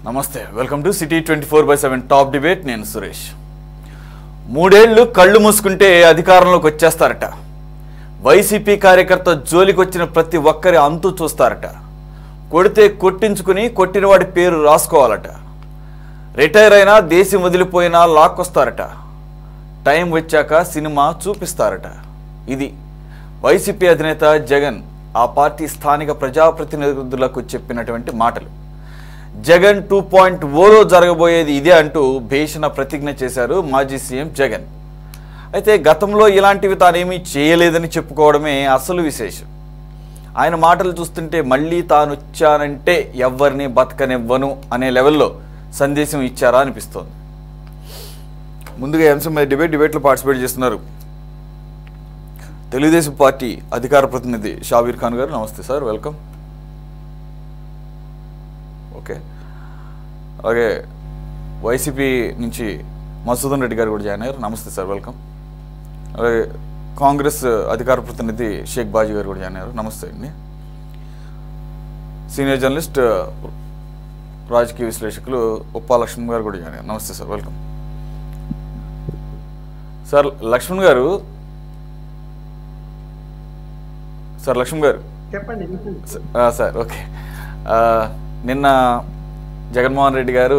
నమస్తే welcome to city 24/7 top debate. నేను సురేష్. 3 ఏళ్లు కళ్ళు మూసుకుంటే అధికారంలోకి వచ్చేస్తారట. వైసీపీ కార్యకర్త జోలికి వచ్చిన ప్రతి ఒక్కరి అంతు చూస్తారట. కొడితే కొట్టించుకుని కొట్టిన వాడి పేరు రాసుకోవాలట. రిటైర్ అయినా దేశం వదిలిపోయినా లాక్కొస్తారట. టైం వచ్చాక సినిమా చూపిస్తారట. ఇది వైసీపీ అధినేత జగన్ ఆ పార్టీ స్థానిక ప్రజాప్రతినిధులకు చెప్పినటువంటి మాటలు. జగన్ 2.0లో జరగబోయేది ఇదే అంటూ భీషణ ప్రతిజ్ఞ చేశారు మాజీ సీఎం జగన్. అయితే గతంలో ఇలాంటివి తానేమీ చేయలేదని చెప్పుకోవడమే అసలు విశేషం. ఆయన మాటలు చూస్తుంటే మళ్ళీ తాను వచ్చానంటే ఎవరిని బతకనివ్వను అనే లెవెల్లో సందేశం ఇచ్చారా అనిపిస్తోంది. ముందుగా అంశం మీద డిబేట్లో పార్టిసిపేట్ చేస్తున్నారు తెలుగుదేశం పార్టీ అధికార ప్రతినిధి షాబీర్ ఖాన్ గారు. నమస్తే సార్, వెల్కమ్. ఓకే, అలాగే వైసీపీ నుంచి మధుసూదన్ రెడ్డి గారు కూడా జాయిన్ అయ్యారు. నమస్తే సార్, వెల్కమ్. అలాగే కాంగ్రెస్ అధికార ప్రతినిధి షేక్ బాజీ గారు కూడా జాయిన్ అయ్యారు. నమస్తే అండి. సీనియర్ జర్నలిస్ట్ రాజకీయ విశ్లేషకులు ఉప్పా లక్ష్మణ్ గారు కూడా జాయిన్ అయ్యారు. నమస్తే సార్, వెల్కమ్. సార్ లక్ష్మణ్ గారు చెప్పండి సార్. ఓకే, నిన్న జగన్మోహన్ రెడ్డి గారు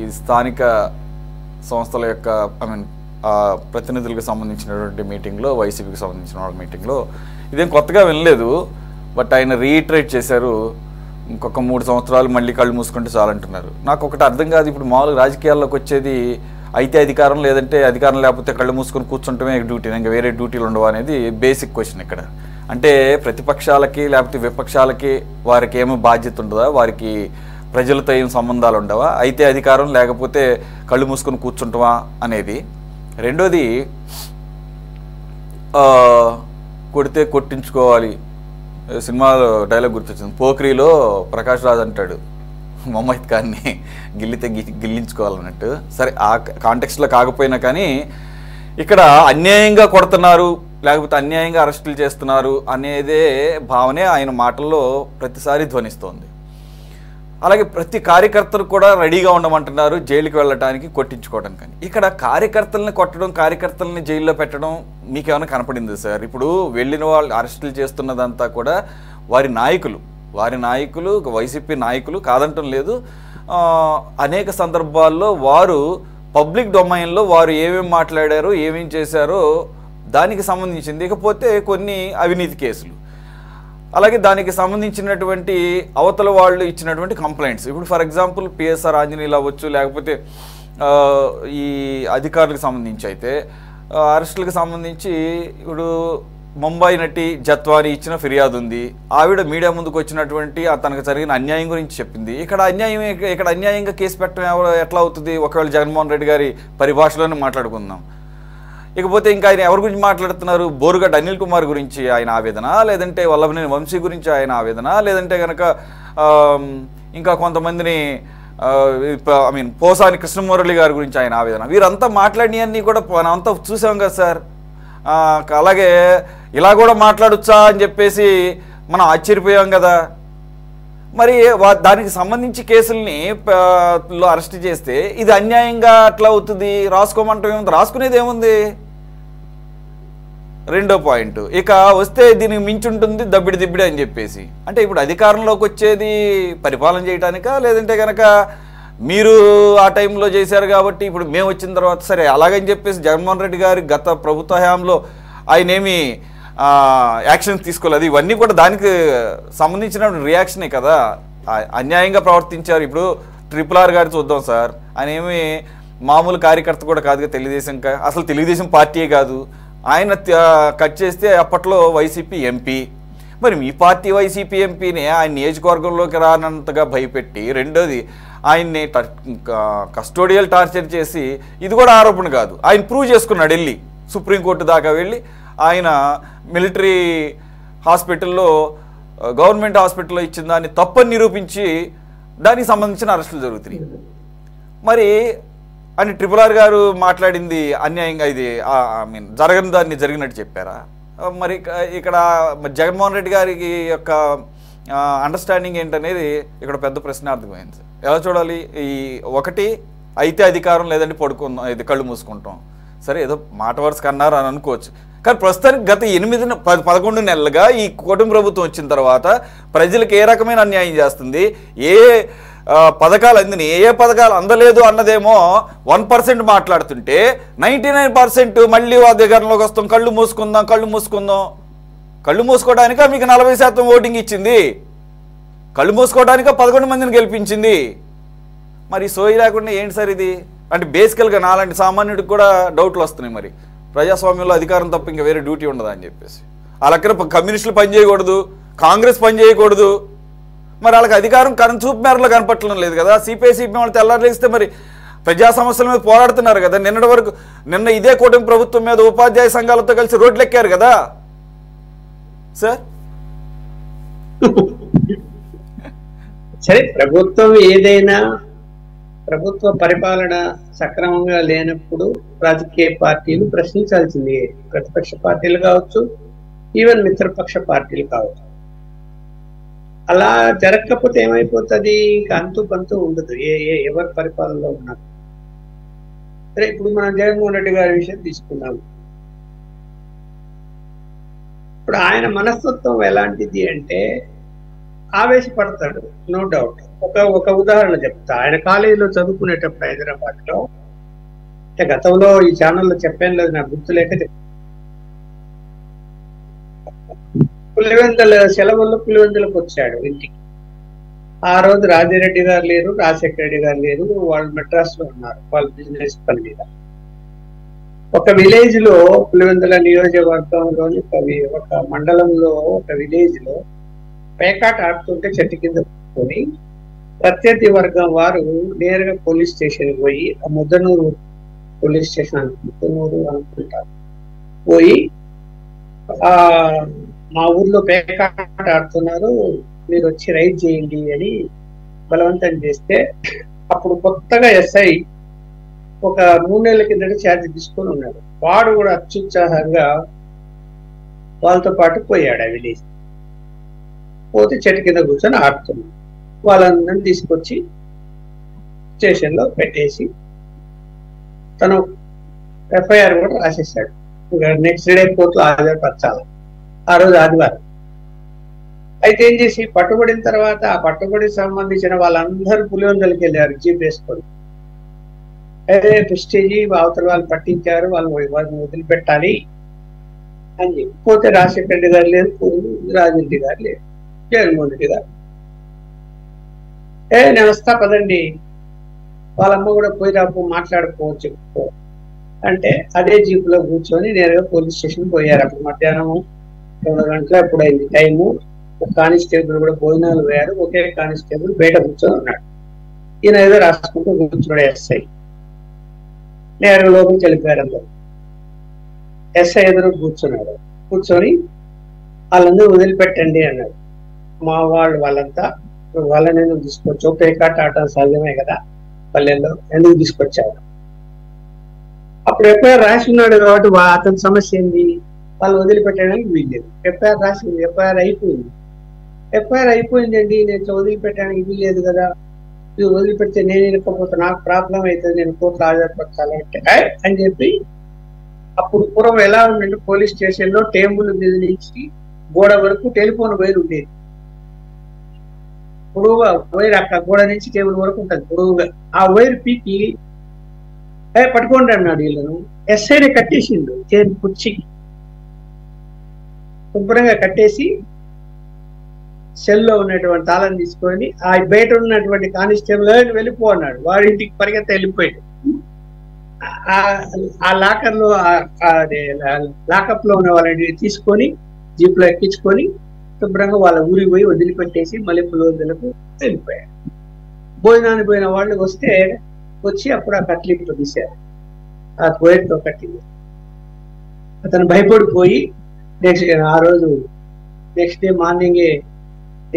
ఈ స్థానిక సంస్థల యొక్క ప్రతినిధులకు సంబంధించినటువంటి మీటింగ్లో, వైసీపీకి సంబంధించిన మీటింగ్లో ఇదేం కొత్తగా వినలేదు, బట్ ఆయన రీఇటరేట్ చేశారు. ఇంకొక 3 సంవత్సరాలు మళ్ళీ కళ్ళు మూసుకుంటే చాలంటున్నారు. నాకు ఒకటి అర్థం కాదు, ఇప్పుడు మామూలుగా రాజకీయాల్లోకి వచ్చేది అయితే అధికారం, లేదంటే అధికారం లేకపోతే కళ్ళు మూసుకొని కూర్చుంటమే డ్యూటీ, ఇంకా వేరే డ్యూటీలు ఉండవు అనేది బేసిక్ క్వశ్చన్ ఇక్కడ. అంటే ప్రతిపక్షాలకి లేకపోతే విపక్షాలకి వారికి ఏమో బాధ్యత ఉండదా, వారికి ప్రజలతో ఏం సంబంధాలు ఉండవా, అయితే అధికారం లేకపోతే కళ్ళు మూసుకొని కూర్చుంటావా అనేది. రెండోది, కొడితే కొట్టించుకోవాలి. సినిమాలో డైలాగ్ గుర్తొచ్చింది, పోఖ్రీలో ప్రకాష్ రాజ్ అంటాడు మొహమ్మద్ ఖాన్ని గిల్లితే గిల్లించుకోవాలన్నట్టు. సరే, ఆ కాంటెక్స్ట్లో కాకపోయినా కానీ ఇక్కడ అన్యాయంగా కొడుతున్నారు లేకపోతే అన్యాయంగా అరెస్టులు చేస్తున్నారు అనేదే భావనే ఆయన మాటల్లో ప్రతిసారి ధ్వనిస్తోంది. అలాగే ప్రతి కార్యకర్తలు కూడా రెడీగా ఉండమంటున్నారు జైలుకి వెళ్ళటానికి, కొట్టించుకోవడం. కానీ ఇక్కడ కార్యకర్తల్ని కొట్టడం, కార్యకర్తల్ని జైల్లో పెట్టడం మీకేమైనా కనపడింది సార్? ఇప్పుడు వెళ్ళిన వాళ్ళు అరెస్టులు చేస్తున్నదంతా కూడా వారి నాయకులు వైసీపీ నాయకులు కాదంటం లేదు. అనేక సందర్భాల్లో వారు పబ్లిక్ డొమైన్లో వారు ఏమేమి మాట్లాడారో, ఏమేమి చేశారో దానికి సంబంధించింది. ఇకపోతే కొన్ని అవినీతి కేసులు, అలాగే దానికి సంబంధించినటువంటి అవతల వాళ్ళు ఇచ్చినటువంటి కంప్లైంట్స్. ఇప్పుడు ఫర్ ఎగ్జాంపుల్ పిఎస్ఆర్ ఆంజనేయులు అవ్వచ్చు, లేకపోతే ఈ అధికారులకు సంబంధించి అయితే అరెస్టులకు సంబంధించి ఇప్పుడు ముంబై నటి జత్వాని ఇచ్చిన ఫిర్యాదు ఉంది. ఆవిడ మీడియా ముందుకు వచ్చినటువంటి తనకు జరిగిన అన్యాయం గురించి చెప్పింది. ఇక్కడ అన్యాయంగా కేసు పెట్టడం ఎట్లా అవుతుంది? ఒకవేళ జగన్మోహన్ రెడ్డి గారి పరిభాషలోనే మాట్లాడుకుందాం. ఇకపోతే ఇంకా ఆయన ఎవరి గురించి మాట్లాడుతున్నారు? బోరుగడ్డ అనిల్ కుమార్ గురించి ఆయన ఆవేదన, లేదంటే వల్లభనేని వంశీ గురించి ఆయన ఆవేదన, లేదంటే కనుక ఇంకా కొంతమందిని పోసాని కృష్ణమురళి గారి గురించి ఆయన ఆవేదన. వీరంతా మాట్లాడినవన్నీ కూడా మనం అంతా చూసాం కదా సార్. అలాగే ఇలా కూడా మాట్లాడొచ్చా అని చెప్పేసి మనం ఆశ్చర్యపోయాం కదా. మరి దానికి సంబంధించి కేసుల్ని అరెస్ట్ చేస్తే ఇది అన్యాయంగా అట్లా అవుతుంది. రాసుకోమంటే ఏముంది? రాసుకునేది ఏముంది? రెండో పాయింట్, ఇక వస్తే దీనికి మించి ఉంటుంది దబ్బిడి అని చెప్పేసి. అంటే ఇప్పుడు అధికారంలోకి వచ్చేది పరిపాలన చేయడానికా, లేదంటే కనుక మీరు ఆ టైంలో చేశారు కాబట్టి ఇప్పుడు మేము వచ్చిన తర్వాత సరే అలాగని చెప్పేసి జగన్మోహన్ రెడ్డి గారి గత ప్రభుత్వ హయాంలో ఆయన ఏమి యాక్షన్స్ తీసుకోలేదు. ఇవన్నీ కూడా దానికి సంబంధించిన రియాక్షనే కదా. అన్యాయంగా ప్రవర్తించారు. ఇప్పుడు RRR గారు చూద్దాం సార్, ఆయన ఏమి మామూలు కార్యకర్త కూడా కాదుగా, అసలు తెలుగుదేశం పార్టీయే కాదు. ఆయన కట్ చేస్తే అప్పట్లో వైసీపీ ఎంపీ. మరి మీ పార్టీ వైసీపీ ఎంపీని ఆయన నియోజకవర్గంలోకి రానంతగా భయపెట్టి, రెండోది ఆయన్ని కస్టోడియల్ టార్చర్ చేసి, ఇది కూడా ఆరోపణ కాదు, ఆయన ప్రూవ్ చేసుకున్నాడు. వెళ్ళి సుప్రీంకోర్టు దాకా వెళ్ళి ఆయన మిలిటరీ హాస్పిటల్లో, గవర్నమెంట్ హాస్పిటల్లో ఇచ్చిన దాన్ని తప్పని నిరూపించి దానికి సంబంధించిన అరెస్టులు జరుగుతున్నాయి. మరి అని RRR గారు మాట్లాడింది అన్యాయంగా, ఇది జరగని దాన్ని జరిగినట్టు చెప్పారా? మరి ఇక్కడ జగన్మోహన్ రెడ్డి గారికి యొక్క అండర్స్టాండింగ్ ఏంటనేది ఇక్కడ పెద్ద ప్రశ్నార్థకమైంది. ఎలా చూడాలి? ఈ ఒకటి అయితే అధికారం, లేదంటే పడుకుందాం, ఇది కళ్ళు మూసుకుంటాం. సరే, ఏదో మాట వరుసకు అన్నారు అని అనుకోవచ్చు. కానీ ప్రస్తుతానికి గత 11 నెలలుగా ఈ కూటమి ప్రభుత్వం వచ్చిన తర్వాత ప్రజలకు ఏ రకమైన అన్యాయం చేస్తుంది, ఏ పథకాలు అందినాయి, ఏ పథకాలు అందలేదు అన్నదేమో 1% మాట్లాడుతుంటే 99% మళ్ళీ అధికారంలోకి వస్తాం, కళ్ళు మూసుకుందాం. కళ్ళు మూసుకోవడానిక మీకు 40% ఓటింగ్ ఇచ్చింది? కళ్ళు మూసుకోవడానిక 11 మందిని గెలిపించింది? మరి సోయి లేకుండా ఏంటి సార్ ఇది? అంటే బేసికల్గా నాలాంటి సామాన్యుడికి కూడా డౌట్లు వస్తున్నాయి. మరి ప్రజాస్వామ్యంలో అధికారం తప్ప ఇంకా వేరే డ్యూటీ ఉండదా అని చెప్పేసి. వాళ్ళక్కడ కమ్యూనిస్టులు పని చేయకూడదు, కాంగ్రెస్ పని చేయకూడదు. మరి వాళ్ళకి అధికారం చూపు మేరలో కనపట్టడం లేదు కదా. సిపిఐ సిపిఎం వాళ్ళు తెల్లారలేస్తే మరి ప్రజా సమస్యల మీద పోరాడుతున్నారు కదా. నిన్న ఇదే కూటమి ప్రభుత్వం మీద ఉపాధ్యాయ సంఘాలతో కలిసి రోడ్లు ఎక్కారు కదా సార్. సరే, ప్రభుత్వం ఏదైనా ప్రభుత్వ పరిపాలన సక్రమంగా లేనప్పుడు రాజకీయ పార్టీలు ప్రశ్నించాల్సింది. ప్రతిపక్ష పార్టీలు కావచ్చు, ఈవెన్ మిత్రపక్ష పార్టీలు కావచ్చు. అలా జరగకపోతే ఏమైపోతుంది? ఇంకా అంతు పంతు ఉండదు ఎవరి పరిపాలనలో ఉన్నారు. సరే, ఇప్పుడు మనం జగన్మోహన్ రెడ్డి గారి విషయం తీసుకున్నాము. ఇప్పుడు ఆయన మనస్తత్వం ఎలాంటిది అంటే ఆవేశపడతాడు, నో డౌట్. ఒక ఉదాహరణ చెప్తా. ఆయన కాలేజీలో చదువుకునేటప్పుడు హైదరాబాద్ లో, గతంలో ఈ ఛానల్లో చెప్పాను లేదు, నాకు గుర్తులేక పులివెందుల సెలవుల్లో పులివెందులకు వచ్చాడు ఇంటికి. ఆ రోజు రాజిరెడ్డి గారు లేరు, రాజశేఖర రెడ్డి గారు లేరు, వాళ్ళు మెడ్రాస్ లో ఉన్నారు, వాళ్ళ బిజినెస్ పని మీద. ఒక విలేజ్ లో, పులివెందుల నియోజకవర్గంలోని ఒక మండలంలో ఒక విలేజ్ లో పేకాట ఆడుతుంటే చెట్టు కింద కూర్చొని ప్రత్యర్థి వర్గం వారు నేరుగా పోలీస్ స్టేషన్ పోయి, ఆ ముద్దనూరు పోలీస్ స్టేషన్ అనుకుంటారు, పోయి మా ఊర్లో పేకాట ఆడుతున్నారు, మీరు వచ్చి రైడ్ చేయండి అని బలవంతం చేస్తే, అప్పుడు కొత్తగా ఎస్ఐ ఒక 3 నెలల కిందట ఛార్జ్ తీసుకొని ఉన్నాడు. వాడు కూడా అత్యుత్సాహంగా వాళ్ళతో పాటు పోయాడు ఆ విలేజ్. పోతే చెట్టు కింద కూర్చొని ఆడుతున్నాడు. వాళ్ళందరినీ తీసుకొచ్చి స్టేషన్లో పెట్టేసి తను ఎఫ్ఐఆర్ కూడా రాసేసాడు. నెక్స్ట్ డే కోర్టులో హాజరుపరచాలి. ఆ రోజు ఆదివారం. అయితే ఏం చేసి పట్టుబడిన తర్వాత ఆ పట్టుబడికి సంబంధించిన వాళ్ళందరూ పులివెందులకి వెళ్ళారు జీప్ వేసుకొని. అదే ప్రెస్టేజీ అవతల వాళ్ళు పట్టించారు, వాళ్ళని వదిలిపెట్టాలి అని చెప్పి. పోతే రాజశేఖర రెడ్డి గారు లేదు, రాజిరెడ్డి గారు లేదు, జగన్మోహన్ రెడ్డి గారు నేను వస్తా పదండి, వాళ్ళమ్మ కూడా పోయి రాపు మాట్లాడుకోవచ్చు అంటే అదే జీప్ లో కూర్చొని నేరుగా పోలీస్ స్టేషన్ పోయారు. అప్పుడు మధ్యాహ్నం 2 గంటల ఎప్పుడైంది టైము. ఒక కానిస్టేబుల్ కూడా భోజనాలు పోయారు. ఒకే కానిస్టేబుల్ బయట కూర్చొని ఉన్నాడు. ఈయన ఏదో రాసుకుంటూ కూర్చున్నాడు. ఎస్ఐ నేరుగా లోపలికి వెళ్ళిపోయారు అందరు. ఎస్ఐ ఎదురు కూర్చున్నాడు. కూర్చొని వాళ్ళందరూ వదిలిపెట్టండి అన్నాడు. మా వాళ్ళంతా వాళ్ళని ఎందుకు తీసుకొచ్చావు, పేకాట ఆడటం సహజమే కదా పల్లెల్లో, ఎందుకు తీసుకొచ్చావు? అప్పుడు ఎఫ్ఐఆర్ రాసి ఉన్నాడు కాబట్టి అతని సమస్య ఏంది? వాళ్ళు వదిలిపెట్టడానికి వీల్లేదు. ఎఫ్ఐఆర్ రాసింది, ఎఫ్ఐఆర్ అయిపోయింది. ఎఫ్ఐఆర్ అయిపోయిందండి, నేను వదిలిపెట్టడానికి వీల్లేదు కదా, ఇది వదిలిపెడితే నేను ఇరకపోతే నాకు ప్రాబ్లం అవుతుంది, నేను కోర్టులో హాజరుపరచాలంటే అని చెప్పి. అప్పుడు పూర్వం ఎలా ఉందంటే పోలీస్ స్టేషన్ లో టేబుల్ మీద నుంచి గోడ వరకు టెలిఫోన్ వైర్ ఉండేది. పొడవుగా వైర్, అక్కడ గోడ నుంచి టేబుల్ వరకు ఉంటుంది పొడవుగా. ఆ వైర్ పీకి పట్టుకోండి అన్నాడు. వీళ్ళను ఎస్ఐని కట్టేసిండు కుర్చీకి, శుభ్రంగా కట్టేసి సెల్లో ఉన్నటువంటి తాళం తీసుకొని ఆ బయట ఉన్నటువంటి కానిస్టేబుల్ వెళ్ళిపో అన్నాడు. వాడి ఇంటికి పరిగెత్త వెళ్ళిపోయాడు. ఆ లాకర్ లో లాకప్ లో ఉన్న వాళ్ళని తీసుకొని జీప్ లో ఎక్కించుకొని శుభ్రంగా వాళ్ళ ఊరికి పోయి వదిలిపెట్టేసి మళ్ళీ పులివెందులకు వెళ్ళిపోయాడు. భోజనానికి పోయిన వాళ్ళు వచ్చి అప్పుడు ఆ కట్లింపు తీశారు, ఆ కోయర్తో కట్టింది. అతను భయపడిపోయి ఆ రోజు నెక్స్ట్ డే మార్నింగే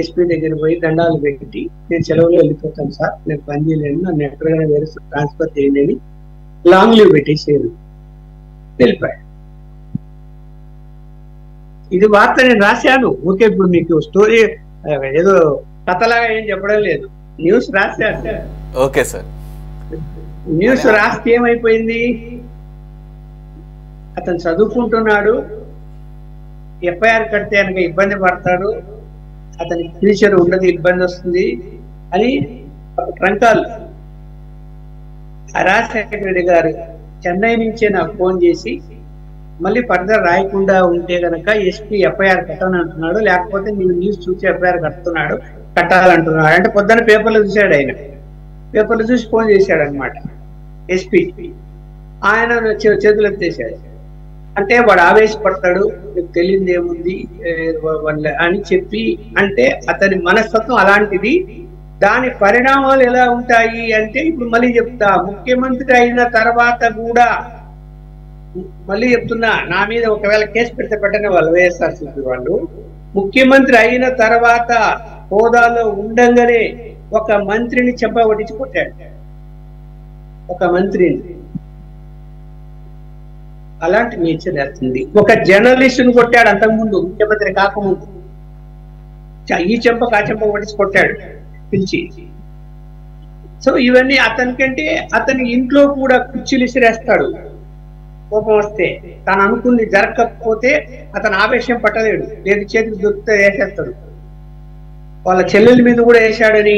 ఎస్పీ దగ్గర పోయి దండాలు పెట్టి, నేను సెలవులో వెళ్ళిపోతాను సార్, నేను పని చేయలేను, నన్ను ఎక్కడికైనా వేరే ట్రాన్స్ఫర్ చేయండి అని లాంగ్ లీవ్ పెట్టేసేది, వెళ్ళిపోయాడు. ఇది వార్త నేను రాశాను ఊరికే. ఇప్పుడు మీకు స్టోరీ ఏదో కథలాగా ఏం చెప్పడం లేదు, న్యూస్ రాశారు. Okay sir. న్యూస్ రాస్తే ఏమైపోయింది, అతను చదువుకుంటున్నాడు, ఎఫ్ఐఆర్ కడితే కనుక ఇబ్బంది పడతాడు, అతనికి ఫ్యూచర్ ఉండదు, ఇబ్బంది వస్తుంది అని ట్రంకాలు. రాజశేఖర రెడ్డి గారు చెన్నై నుంచే నాకు ఫోన్ చేసి మళ్ళీ ఫర్దర్ రాయకుండా ఉంటే గనక ఎస్పీ ఎఫ్ఐఆర్ కట్టని అంటున్నాడు, లేకపోతే నేను న్యూస్ చూసి ఎఫ్ఐఆర్ కట్టాలంటున్నాడు. అంటే పొద్దున్న పేపర్లో చూశాడు, ఆయన పేపర్లో చూసి ఫోన్ చేశాడు అనమాట ఎస్పీ. ఆయన చేతులు ఎత్తేసాడు. అంటే వాడు ఆవేశపడతాడు, నీకు తెలియదు ఏముంది అని చెప్పి, అంటే అతని మనస్తత్వం అలాంటిది. దాని పరిణామాలు ఎలా ఉంటాయి అంటే, ఇప్పుడు మళ్ళీ చెప్తా, ముఖ్యమంత్రి అయిన తర్వాత కూడా మళ్ళీ చెప్తున్నా, నా మీద ఒకవేళ కేసు పెడితే పెట్టని వాళ్ళు వైఎస్ఆర్సీపీ వాళ్ళు, ముఖ్యమంత్రి అయిన తర్వాత హోదాలో ఉండంగానే ఒక మంత్రిని చెంపబట్టించి కొట్టాడు, ఒక మంత్రిని. అలాంటి నేచర్ వేస్తుంది. ఒక జర్నలిస్టును కొట్టాడు అంతకుముందు, ముఖ్యమంత్రి కాకముందు. ఈ చెంప ఆ చెంప పట్టించి కొట్టాడు పిలిచి. సో ఇవన్నీ అతనికంటే, అతని ఇంట్లో కూడా కుర్చీలు ఇసిరేస్తాడు కోపం వస్తే. తను అనుకుంది జరగకపోతే అతను ఆవేశం పట్టలేడు, లేదు చేతికి దొరికితే వేసేస్తాడు. వాళ్ళ చెల్లెల మీద కూడా వేశాడని,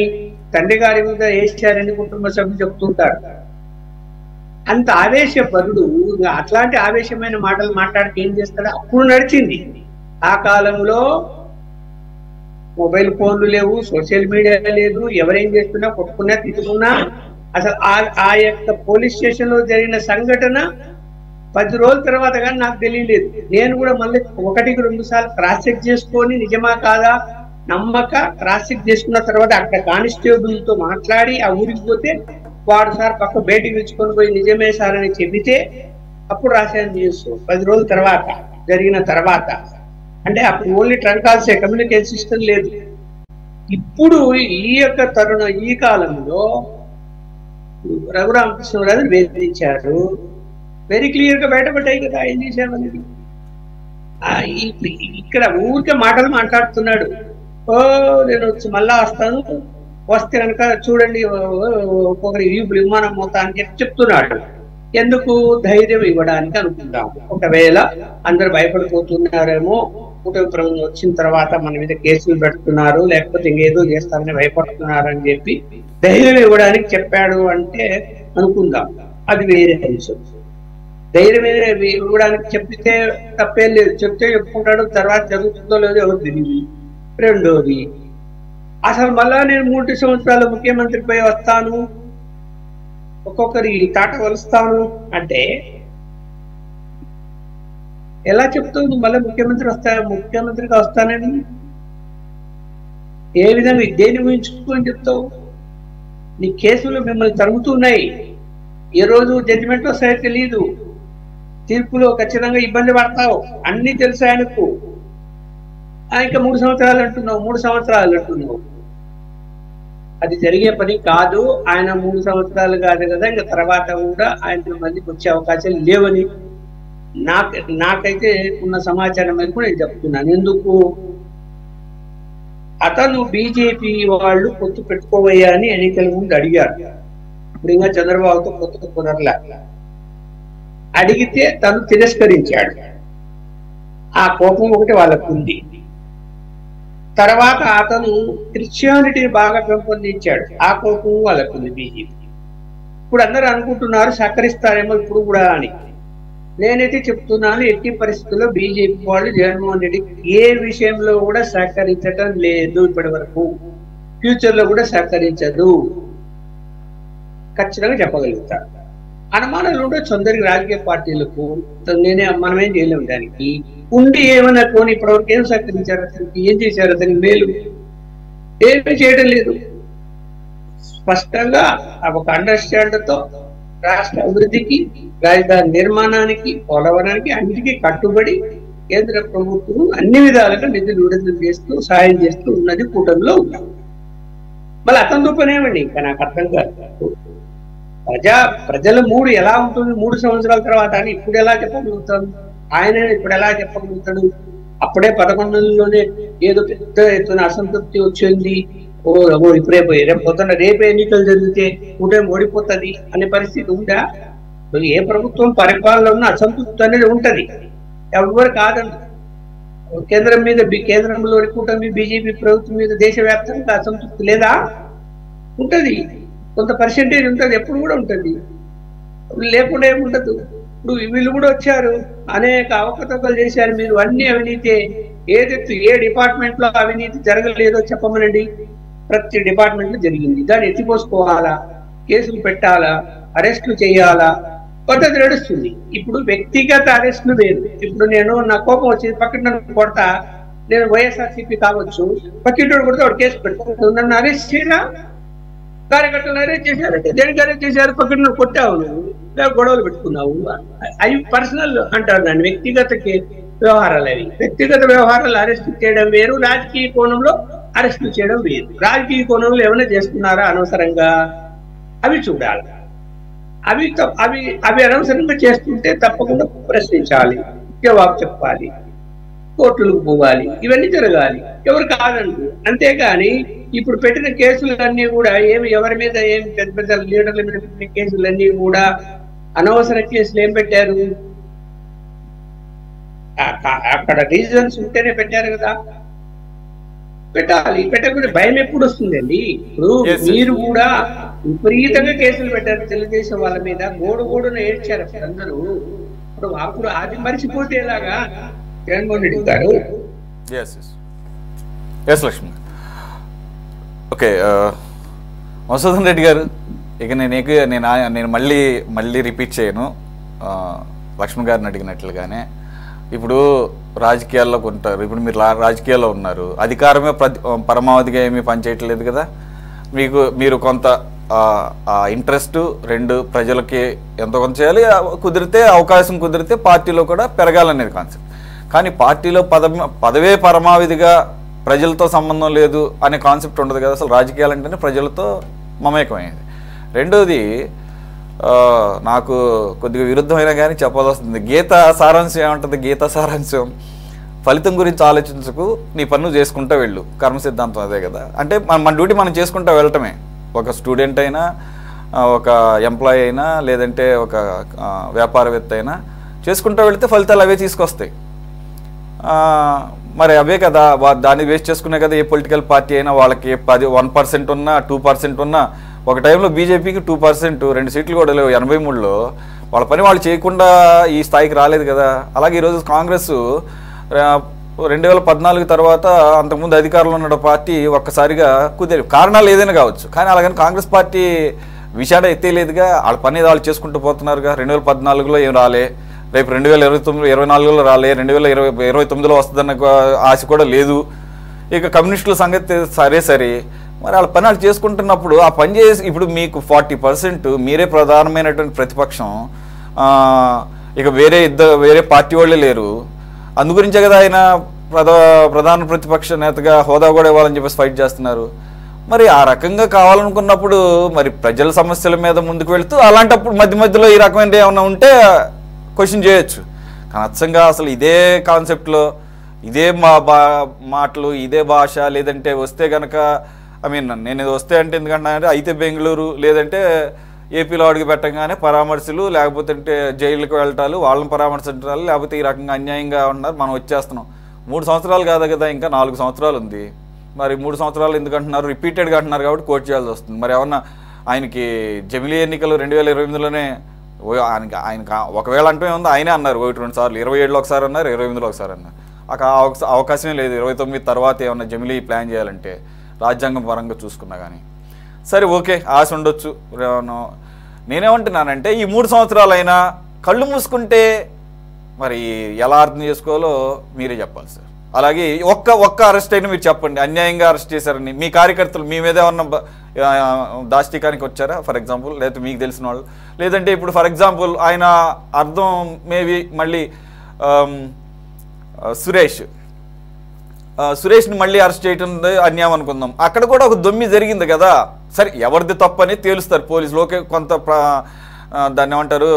తండ్రి గారి మీద వేసాడని కుటుంబ సభ్యులు చెప్తుంటాడు. అంత ఆవేశపరుడు. అట్లాంటి ఆవేశమైన మాటలు మాట్లాడితే ఏం చేస్తాడు? అప్పుడు నడిచింది. ఆ కాలంలో మొబైల్ ఫోన్లు లేవు, సోషల్ మీడియా లేదు, ఎవరేం చేస్తున్నా కొట్టుకున్నా తిట్టుకున్నా, అసలు ఆ యొక్క పోలీస్ స్టేషన్ లో జరిగిన సంఘటన 10 రోజుల తర్వాత కానీ నాకు తెలియలేదు. నేను కూడా మళ్ళీ 1-2 సార్లు క్రాస్ చెక్ చేసుకొని నిజమా కాదా నమ్మక క్రాస్ చెక్ చేసుకున్న తర్వాత అక్కడ కానిస్టేబుల్ తో మాట్లాడి ఆ ఊరికి పోతే వాడు సార్ పక్క బయటికి పిలుచుకొని పోయి నిజమే సార్ అని చెబితే అప్పుడు రాశాను న్యూస్. 10 రోజుల తర్వాత జరిగిన తర్వాత. అంటే అప్పుడు ఓన్లీ ట్రంకాల్సే, కమ్యూనికేషన్ సిస్టమ్ లేదు. ఇప్పుడు ఈ యొక్క ఈ కాలంలో రఘురామకృష్ణరాజు వేధించారు, వెరీ క్లియర్ గా బయటపడ్డాయి కదా ఏం చేశామనేది. ఇక్కడ ఊరికే మాటలు మాట్లాడుతున్నాడు. నేను వచ్చి మళ్ళా వస్తాను, వస్తే కనుక చూడండి ఒక్కొక్కరి విమానం మొత్తానికి చెప్తున్నాడు. ఎందుకు? ధైర్యం ఇవ్వడానికి అనుకుంటాం. ఒకవేళ అందరు భయపడిపోతున్నారేమో, కూటమి ప్రభుత్వం వచ్చిన తర్వాత మన మీద కేసులు పెడుతున్నారు, లేకపోతే ఇంకేదో చేస్తారని భయపడుతున్నారు అని చెప్పి ధైర్యం ఇవ్వడానికి చెప్పాడు అంటే అనుకుందాం, అది వేరే అంశం. ధైర్యం ఇవ్వడానికి చెప్తే తప్పేం లేదు, చెప్తే చెప్పుకుంటాడు, తర్వాత జరుగుతుందో లేదో ఎవరు తెలియదు. రెండోది, అసలు మళ్ళా నేను 3 సంవత్సరాలు ముఖ్యమంత్రిపై వస్తాను, ఒక్కొక్కరి తాట వలుస్తాను అంటే ఎలా చెప్తావు? నువ్వు మళ్ళీ ముఖ్యమంత్రిగా వస్తానని ఏ విధంగా దేని ఊహించుకొని చెప్తావు? నీ కేసులు మిమ్మల్ని తరుగుతున్నాయి, ఏ రోజు జడ్జిమెంట్ వస్తాయో తెలియదు, తీర్పులో ఖచ్చితంగా ఇబ్బంది పడతావు, అన్ని తెలుసు ఆయనకు. ఇంకా 3 సంవత్సరాలు అంటున్నావు. అది జరిగే పని కాదు. ఆయన 3 సంవత్సరాలు కాదు కదా, ఇంకా తర్వాత కూడా ఆయన మళ్ళీ వచ్చే అవకాశాలు లేవని నాకైతే ఉన్న సమాచారం మేరకు నేను చెప్తున్నాను. ఎందుకు? అతను బీజేపీ వాళ్ళు పొత్తు పెట్టుకోవయ్యా అని ఎన్నికల ముందు అడిగారు. ఇప్పుడు ఇంకా చంద్రబాబుతో పొత్తు కుదరలా. అడిగితే తను తిరస్కరించాడు. ఆ కోపం ఒకటి వాళ్ళకు ఉంది. తర్వాత అతను క్రిస్టియానిటీని బాగా పెంపొందించాడు, ఆ కోపం వాళ్ళకు ఉంది బీజేపీ. ఇప్పుడు అందరూ అనుకుంటున్నారు సహకరిస్తారేమో ఇప్పుడు కూడా అని. నేనైతే చెప్తున్నాను, ఎట్టి పరిస్థితుల్లో బీజేపీ వాళ్ళు జగన్మోహన్ రెడ్డికి ఏ విషయంలో కూడా సహకరించడం లేదు ఇప్పటి వరకు, ఫ్యూచర్ లో కూడా సహకరించదు, ఖచ్చితంగా చెప్పగలుగుతారు. అనుమానాలు ఉండొచ్చు అందరికి, రాజకీయ పార్టీలకు. మనమేం చేయలేము దానికి. ఉండి ఏమైనా కొని ఇప్పటివరకు ఏం సహకరించారు, అతనికి ఏం చేశారు, అతనికి మేలు ఏమీ చేయడం లేదు. స్పష్టంగా ఒక అండర్స్టాండ్ తో రాష్ట్ర అభివృద్ధికి, రాజధాని నిర్మాణానికి, పోలవరానికి అన్నిటికీ కట్టుబడి కేంద్ర ప్రభుత్వం అన్ని విధాలుగా నిధులు విడుదల చేస్తూ సహాయం చేస్తూ ఉన్నది కూటమిలో ఉన్నాం. మళ్ళీ అతనితో పనేమండి ఇంకా నాకు అర్థం కాదు. ప్రజల మూడు ఎలా ఉంటుంది 3 సంవత్సరాల తర్వాత అని ఇప్పుడు ఎలా చెప్పగలుగుతాడు ఆయన? ఇప్పుడు ఎలా చెప్పగలుగుతాడు? అప్పుడే 11 నెలల్లోనే ఏదో పెద్ద ఎత్తున అసంతృప్తి వచ్చింది, ఇప్పుడే పోయి రేపు పొద్దున్న రేపే ఎన్నికలు జరిగితే కూటమి ఓడిపోతుంది అనే పరిస్థితి ఉందా? ఏ ప్రభుత్వం పరిపాలన ఉన్న అసంతృప్తి అనేది ఉంటది, ఎవరు కాదండి. కేంద్రం మీద కేంద్రంలోని కూటమి బీజేపీ ప్రభుత్వం మీద దేశవ్యాప్తంగా అసంతృప్తి లేదా? ఉంటది, కొంత పర్సెంటేజ్ ఉంటది, ఎప్పుడు కూడా ఉంటది, లేకుండా ఏముంటదు. ఇప్పుడు వీళ్ళు కూడా వచ్చారు, అనేక అవకతవకలు చేశారు, మీరు అన్ని అవినీతి, ఏదైతే ఏ డిపార్ట్మెంట్ లో అవినీతి జరగలేదో చెప్పమనండి. ప్రతి డిపార్ట్మెంట్ లో జరిగింది, దాన్ని ఎత్తిపోసుకోవాలా, కేసులు పెట్టాలా, అరెస్టులు చేయాలా, పద్ధతి నడుస్తుంది. ఇప్పుడు వ్యక్తిగత అరెస్టులు వేరు. ఇప్పుడు నేను నా కోపం వచ్చి పక్కన కొడతా, నేను వైఎస్ఆర్సీపీ కావచ్చు, పక్కింటి కొడితే వాడు కేసు పెడతాడు, నన్ను అరెస్ట్ చేయరా? కార్యకర్తలు అరెస్ట్ చేశారంటే దేనికి అరెస్ట్ చేశారు? పక్కన కొట్టావు నువ్వు, గొడవలు పెట్టుకున్నావు, అవి పర్సనల్ అంటారు దాన్ని, వ్యక్తిగత వ్యవహారాలు. అవి వ్యక్తిగత వ్యవహారాలు అరెస్ట్ చేయడం వేరు, రాజకీయ కోణంలో అరెస్ట్ చేయడం వేరు. రాజకీయ కోణంలో ఏమైనా చేస్తున్నారా అనవసరంగా, అవి చూడాలి. అవి అవి అనవసరంగా చేస్తుంటే తప్పకుండా ప్రశ్నించాలి, జవాబు చెప్పాలి, కోర్టులకు పోవాలి, ఇవన్నీ జరగాలి, ఎవరు కాదండి. అంతేగాని ఇప్పుడు పెట్టిన కేసులన్నీ కూడా ఎవరి మీద పెద్ద పెద్ద లీడర్ల మీద పెట్టిన కేసులన్నీ కూడా అనవసర కేసులు ఏం పెట్టారు? అక్కడ రీజన్స్ ఉంటేనే పెట్టారు కదా, పెట్టాలి. పెట్టకపోతే భయం ఎప్పుడు వస్తుందండి? ఇప్పుడు మీరు కూడా విపరీతంగా కేసులు పెట్టారు తెలుగుదేశం వాళ్ళ మీద, గోడున ఏడ్చారు అందరూ. అప్పుడు అది మర్చిపోతే ఎలాగా జగన్మోహన్ రెడ్డి గారు? లక్ష్మణ్ ఓకే, మధుసూదన్ రెడ్డి గారు, ఇక నేను మళ్ళీ రిపీట్ చేయను లక్ష్మణ్ గారిని అడిగినట్లుగానే. ఇప్పుడు రాజకీయాల్లో ఉంటారు, ఇప్పుడు మీరు రాజకీయాల్లో ఉన్నారు, అధికారమే పరమావధిగా ఏమీ పనిచేయట్లేదు కదా. మీరు కొంత ఇంట్రెస్ట్, రెండు ప్రజలకి ఎంతో కొంత చేయాలి, కుదిరితే అవకాశం కుదిరితే పార్టీలో కూడా పెరగాలనేది కాన్సెప్ట్. కానీ పార్టీలో పదవే పరమావధిగా ప్రజలతో సంబంధం లేదు అనే కాన్సెప్ట్ ఉండదు కదా. అసలు రాజకీయాలు అంటేనే ప్రజలతో మమేకమైంది. రెండోది, నాకు కొద్దిగా విరుద్ధమైనా కానీ చెప్పాల్సి వస్తుంది. గీత సారాంశం ఏమంటుంది? గీత సారాంశం, ఫలితం గురించి ఆలోచించకు, నీ పన్ను చేసుకుంటూ వెళ్ళు. కర్మ సిద్ధాంతం అదే కదా. అంటే మన డ్యూటీ మనం చేసుకుంటూ వెళ్ళటమే. ఒక స్టూడెంట్ అయినా, ఒక ఎంప్లాయీ అయినా, లేదంటే ఒక వ్యాపారవేత్త అయినా చేసుకుంటూ వెళితే ఫలితాలు అవే తీసుకొస్తాయి. మరి అవే కదా, దాన్ని వేస్ట్ చేసుకునే కదా ఏ పొలిటికల్ పార్టీ అయినా. వాళ్ళకి 1% ఉన్నా, 2% ఉన్నా, ఒక టైంలో బీజేపీకి 2%, 2 సీట్లు కూడా లేవు 83లో. వాళ్ళ పని వాళ్ళు చేయకుండా ఈ స్థాయికి రాలేదు కదా. అలాగే ఈరోజు కాంగ్రెస్ 2014 తర్వాత అంతకుముందు అధికారంలో ఉన్న పార్టీ ఒక్కసారిగా కుదిరి, కారణాలు ఏదైనా కావచ్చు, కానీ అలాగని కాంగ్రెస్ పార్టీ విషాద ఎత్తేలేదుగా. వాళ్ళ పని వాళ్ళు చేసుకుంటూ పోతున్నారుగా. 2014లో ఏం రాలే, రేపు 2024లో రాలే, 2029లో వస్తుందన్న ఆశ కూడా లేదు. ఇక కమ్యూనిస్టుల సంగతి సరే, మరి వాళ్ళ పని వాళ్ళు చేసుకుంటున్నప్పుడు ఆ పని చేసి, ఇప్పుడు మీకు 40% మీరే ప్రధానమైనటువంటి ప్రతిపక్షం, ఇక వేరే పార్టీ వాళ్ళే లేరు. అందుగురించే కదా ఆయన ప్రధాన ప్రతిపక్ష నేతగా హోదా కూడా ఇవ్వాలని చెప్పేసి ఫైట్ చేస్తున్నారు. మరి ఆ రకంగా కావాలనుకున్నప్పుడు మరి ప్రజల సమస్యల మీద ముందుకు వెళుతూ, అలాంటప్పుడు మధ్యలో ఈ రకమైన ఏమైనా ఉంటే క్వశ్చన్ చేయొచ్చు. కానీ అచ్చంగా అసలు ఇదే కాన్సెప్ట్లో, ఇదే మాటలు, ఇదే భాష, లేదంటే వస్తే కనుక నేను ఇది వస్తే అంటే ఎందుకంటే అయితే బెంగళూరు, లేదంటే ఏపీలో అడుగు పెట్టగానే పరామర్శలు, లేకపోతే జైలుకి వెళ్ళటాలు, వాళ్ళని పరామర్శించాలి, లేకపోతే ఈ రకంగా అన్యాయంగా ఉన్నారు, మనం వచ్చేస్తున్నాం. 3 సంవత్సరాలు కాదు కదా, ఇంకా 4 సంవత్సరాలు ఉంది. మరి 3 సంవత్సరాలు ఎందుకు అంటున్నారు? రిపీటెడ్గా అంటున్నారు కాబట్టి కోర్టు చేయాల్సి వస్తుంది. మరి ఏమన్నా ఆయనకి జమిలీ ఎన్నికలు 2028లోనే ఆయనకి ఒకవేళ అంటే ఉంది, ఆయనే అన్నారు 1-2 సార్లు, 27లో ఒకసారి అన్నారు, 28లో ఒకసారి అన్నారు. అవకాశమే లేదు 29 తర్వాత ఏమన్నా జమిలీ ప్లాన్ చేయాలంటే రాజ్యాంగం పరంగా చూసుకున్నా. కానీ సరే ఓకే, ఆశ ఉండొచ్చు. నేనేమంటున్నానంటే ఈ 3 సంవత్సరాలైనా కళ్ళు మూసుకుంటే మరి ఎలా అర్థం చేసుకోవాలో మీరే చెప్పాలి సార్. అలాగే ఒక్క అరెస్ట్ అయినా మీరు చెప్పండి, అన్యాయంగా అరెస్ట్ చేశారని. మీ కార్యకర్తలు మీ మీద ఏమన్నా దాష్టికానికి వచ్చారా ఫర్ ఎగ్జాంపుల్, లేకపోతే మీకు తెలిసిన వాళ్ళు, లేదంటే ఇప్పుడు ఫర్ ఎగ్జాంపుల్ ఆయన అర్థం మేబీ మళ్ళీ సురేష్ని మళ్ళీ అరెస్ట్ చేయటం అన్యాయం అనుకుందాం. అక్కడ కూడా ఒక దొమ్మి జరిగింది కదా. సరే ఎవరిది తప్పు అనేది తేలుస్తారు పోలీసులు. ఓకే, కొంత దాన్ని ఏమంటారు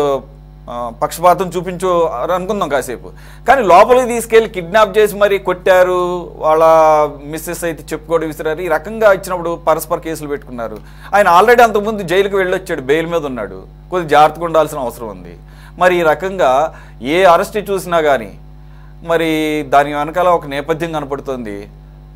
పక్షపాతం చూపించు అనుకుందాం కాసేపు, కానీ లోపలికి తీసుకెళ్ళి కిడ్నాప్ చేసి మరి కొట్టారు, వాళ్ళ మిస్సెస్ అయితే చెప్పుకోవడం విసిరారు, ఈ రకంగా ఇచ్చినప్పుడు పరస్పర కేసులు పెట్టుకున్నారు. ఆయన ఆల్రెడీ అంతకుముందు జైలుకి వెళ్ళొచ్చాడు, బెయిల్ మీద ఉన్నాడు, కొద్దిగా జాగ్రత్తగా ఉండాల్సిన అవసరం ఉంది. మరి ఈ రకంగా ఏ అరెస్ట్ చూసినా కానీ మరి దాని వెనకాల ఒక నేపథ్యం కనపడుతుంది.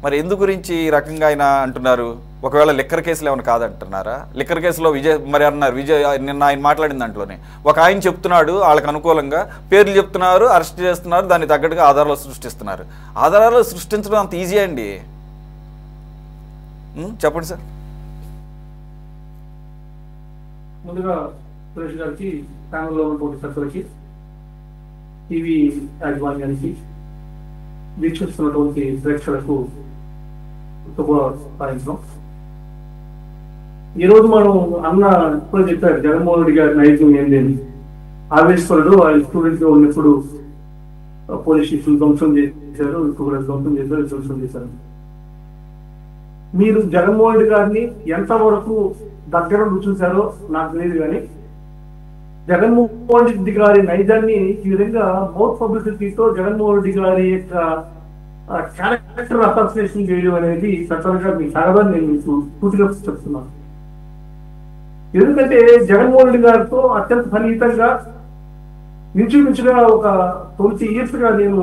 మరి ఎందు గురించి ఈ రకంగా ఆయన అంటున్నారు? ఒకవేళ లిక్కర్ కేసులు ఏమైనా కాదంటున్నారా? లిక్కర్ కేసులో విజయ్ మరి అన్నారు, విజయ్ నిన్న ఆయన మాట్లాడిన దాంట్లోనే ఒక ఆయన చెప్తున్నాడు వాళ్ళకి అనుకూలంగా పేర్లు చెప్తున్నారు, అరెస్ట్ చేస్తున్నారు, దానికి తగ్గట్టుగా ఆధారాలు సృష్టిస్తున్నారు. ఆధారాలు సృష్టించడం అంత ఈజీ అండి? చెప్పండి సార్. ముందుగా సురేష్ గారికి, ప్యానల్లో ఉన్నటువంటి సభ్యులకి, టీవీ యాజమాన్యానికి, వీక్షిస్తున్నటువంటి ప్రేక్షకులకు శుభ సాయంత్రం. ఈరోజు మనం అన్న ఇప్పుడు చెప్పారు జగన్మోహన్ రెడ్డి గారి నైజం ఏంటి. ఆవేశ్వరుడు ఆయన స్టూడెంట్ గా ఉన్నప్పుడు పోలీస్ స్టేషన్ ధ్వంసం చేశారు, ఇప్పుడు ధ్వంసం చేశారు, ధ్వంసం చేశారు. మీరు జగన్మోహన్ రెడ్డి గారిని ఎంతవరకు దగ్గర చూశారో నాకు తెలియదు, కానీ జగన్మోహన్ రెడ్డి గారి నైజాన్ని ఈ విధంగా మౌత్ పబ్లిసిటీతో జగన్మోహన్ రెడ్డి గారి యొక్క క్యారెక్టర్ అసాసినేషన్ చేయడం అనేది చట్టంగా మీకు సాగదని నేను మీకు పూర్తిగా చెప్తున్నాను. ఎందుకంటే జగన్మోహన్ రెడ్డి గారితో అత్యంత సన్నిహితంగా ఇంచుమించుగా ఒక 20 years గా నేను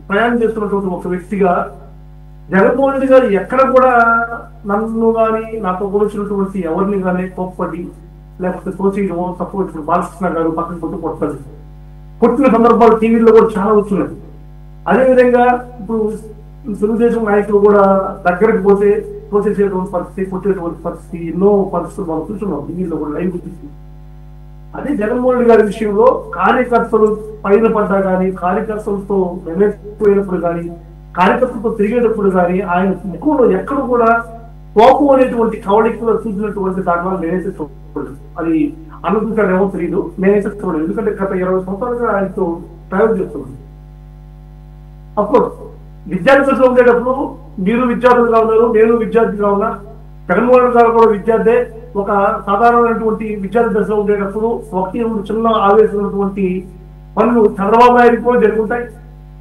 ప్రయాణం చేస్తున్నటువంటి ఒక వ్యక్తిగా జగన్మోహన్ రెడ్డి గారు ఎక్కడ కూడా నన్ను కానీ నాతో కూర్చున్నటువంటి ఎవరిని కానీ కోప్పడి లేకపోతే తోచేయడమో సపోజ్ ఇప్పుడు బాలకృష్ణ గారు పక్కన కొట్టు కొట్టిన సందర్భాలు టీవీలో కూడా చాలా వస్తున్నాయి. అదేవిధంగా ఇప్పుడు తెలుగుదేశం నాయకులు కూడా దగ్గరకు పోతే తోచేసేటువంటి పరిస్థితి, కొట్టేటువంటి పరిస్థితి, ఎన్నో పరిస్థితులు మనం చూస్తున్నాం టీవీలో కూడా లైవ్ చూసి. అదే జగన్మోహన్ రెడ్డి గారి విషయంలో కార్యకర్తలు పైన పడ్డా కానీ, కార్యకర్తలతో వెనక్కిపోయినప్పుడు కానీ, కార్యకర్తలతో తిరిగేటప్పుడు కానీ ఆయన ముఖంలో ఎక్కడ కూడా కోపం అనేటువంటి కవళికలో చూసినటువంటి దాఖలా నేనైతే చూడలేదు. అది అనుకుంటాడేమో తెలియదు, నేనైతే చూడలేదు. ఎందుకంటే గత 20 సంవత్సరాలుగా ఆయనతో ట్రావెల్ చేస్తున్నాను. అఫ్కోర్స్ విద్యార్థి దశలో ఉండేటప్పుడు మీరు విద్యార్థులుగా ఉన్నారు, నేను విద్యార్థిగా ఉన్నా, జగన్మోహన్ రెడ్డి గారు కూడా విద్యార్థే. ఒక సాధారణమైనటువంటి విద్యార్థి దశలో ఉండేటప్పుడు ఒకటి చిన్న ఆవేశమైనటువంటి పనులు చంద్రబాబు నాయుడు కూడా జరుగుతాయి.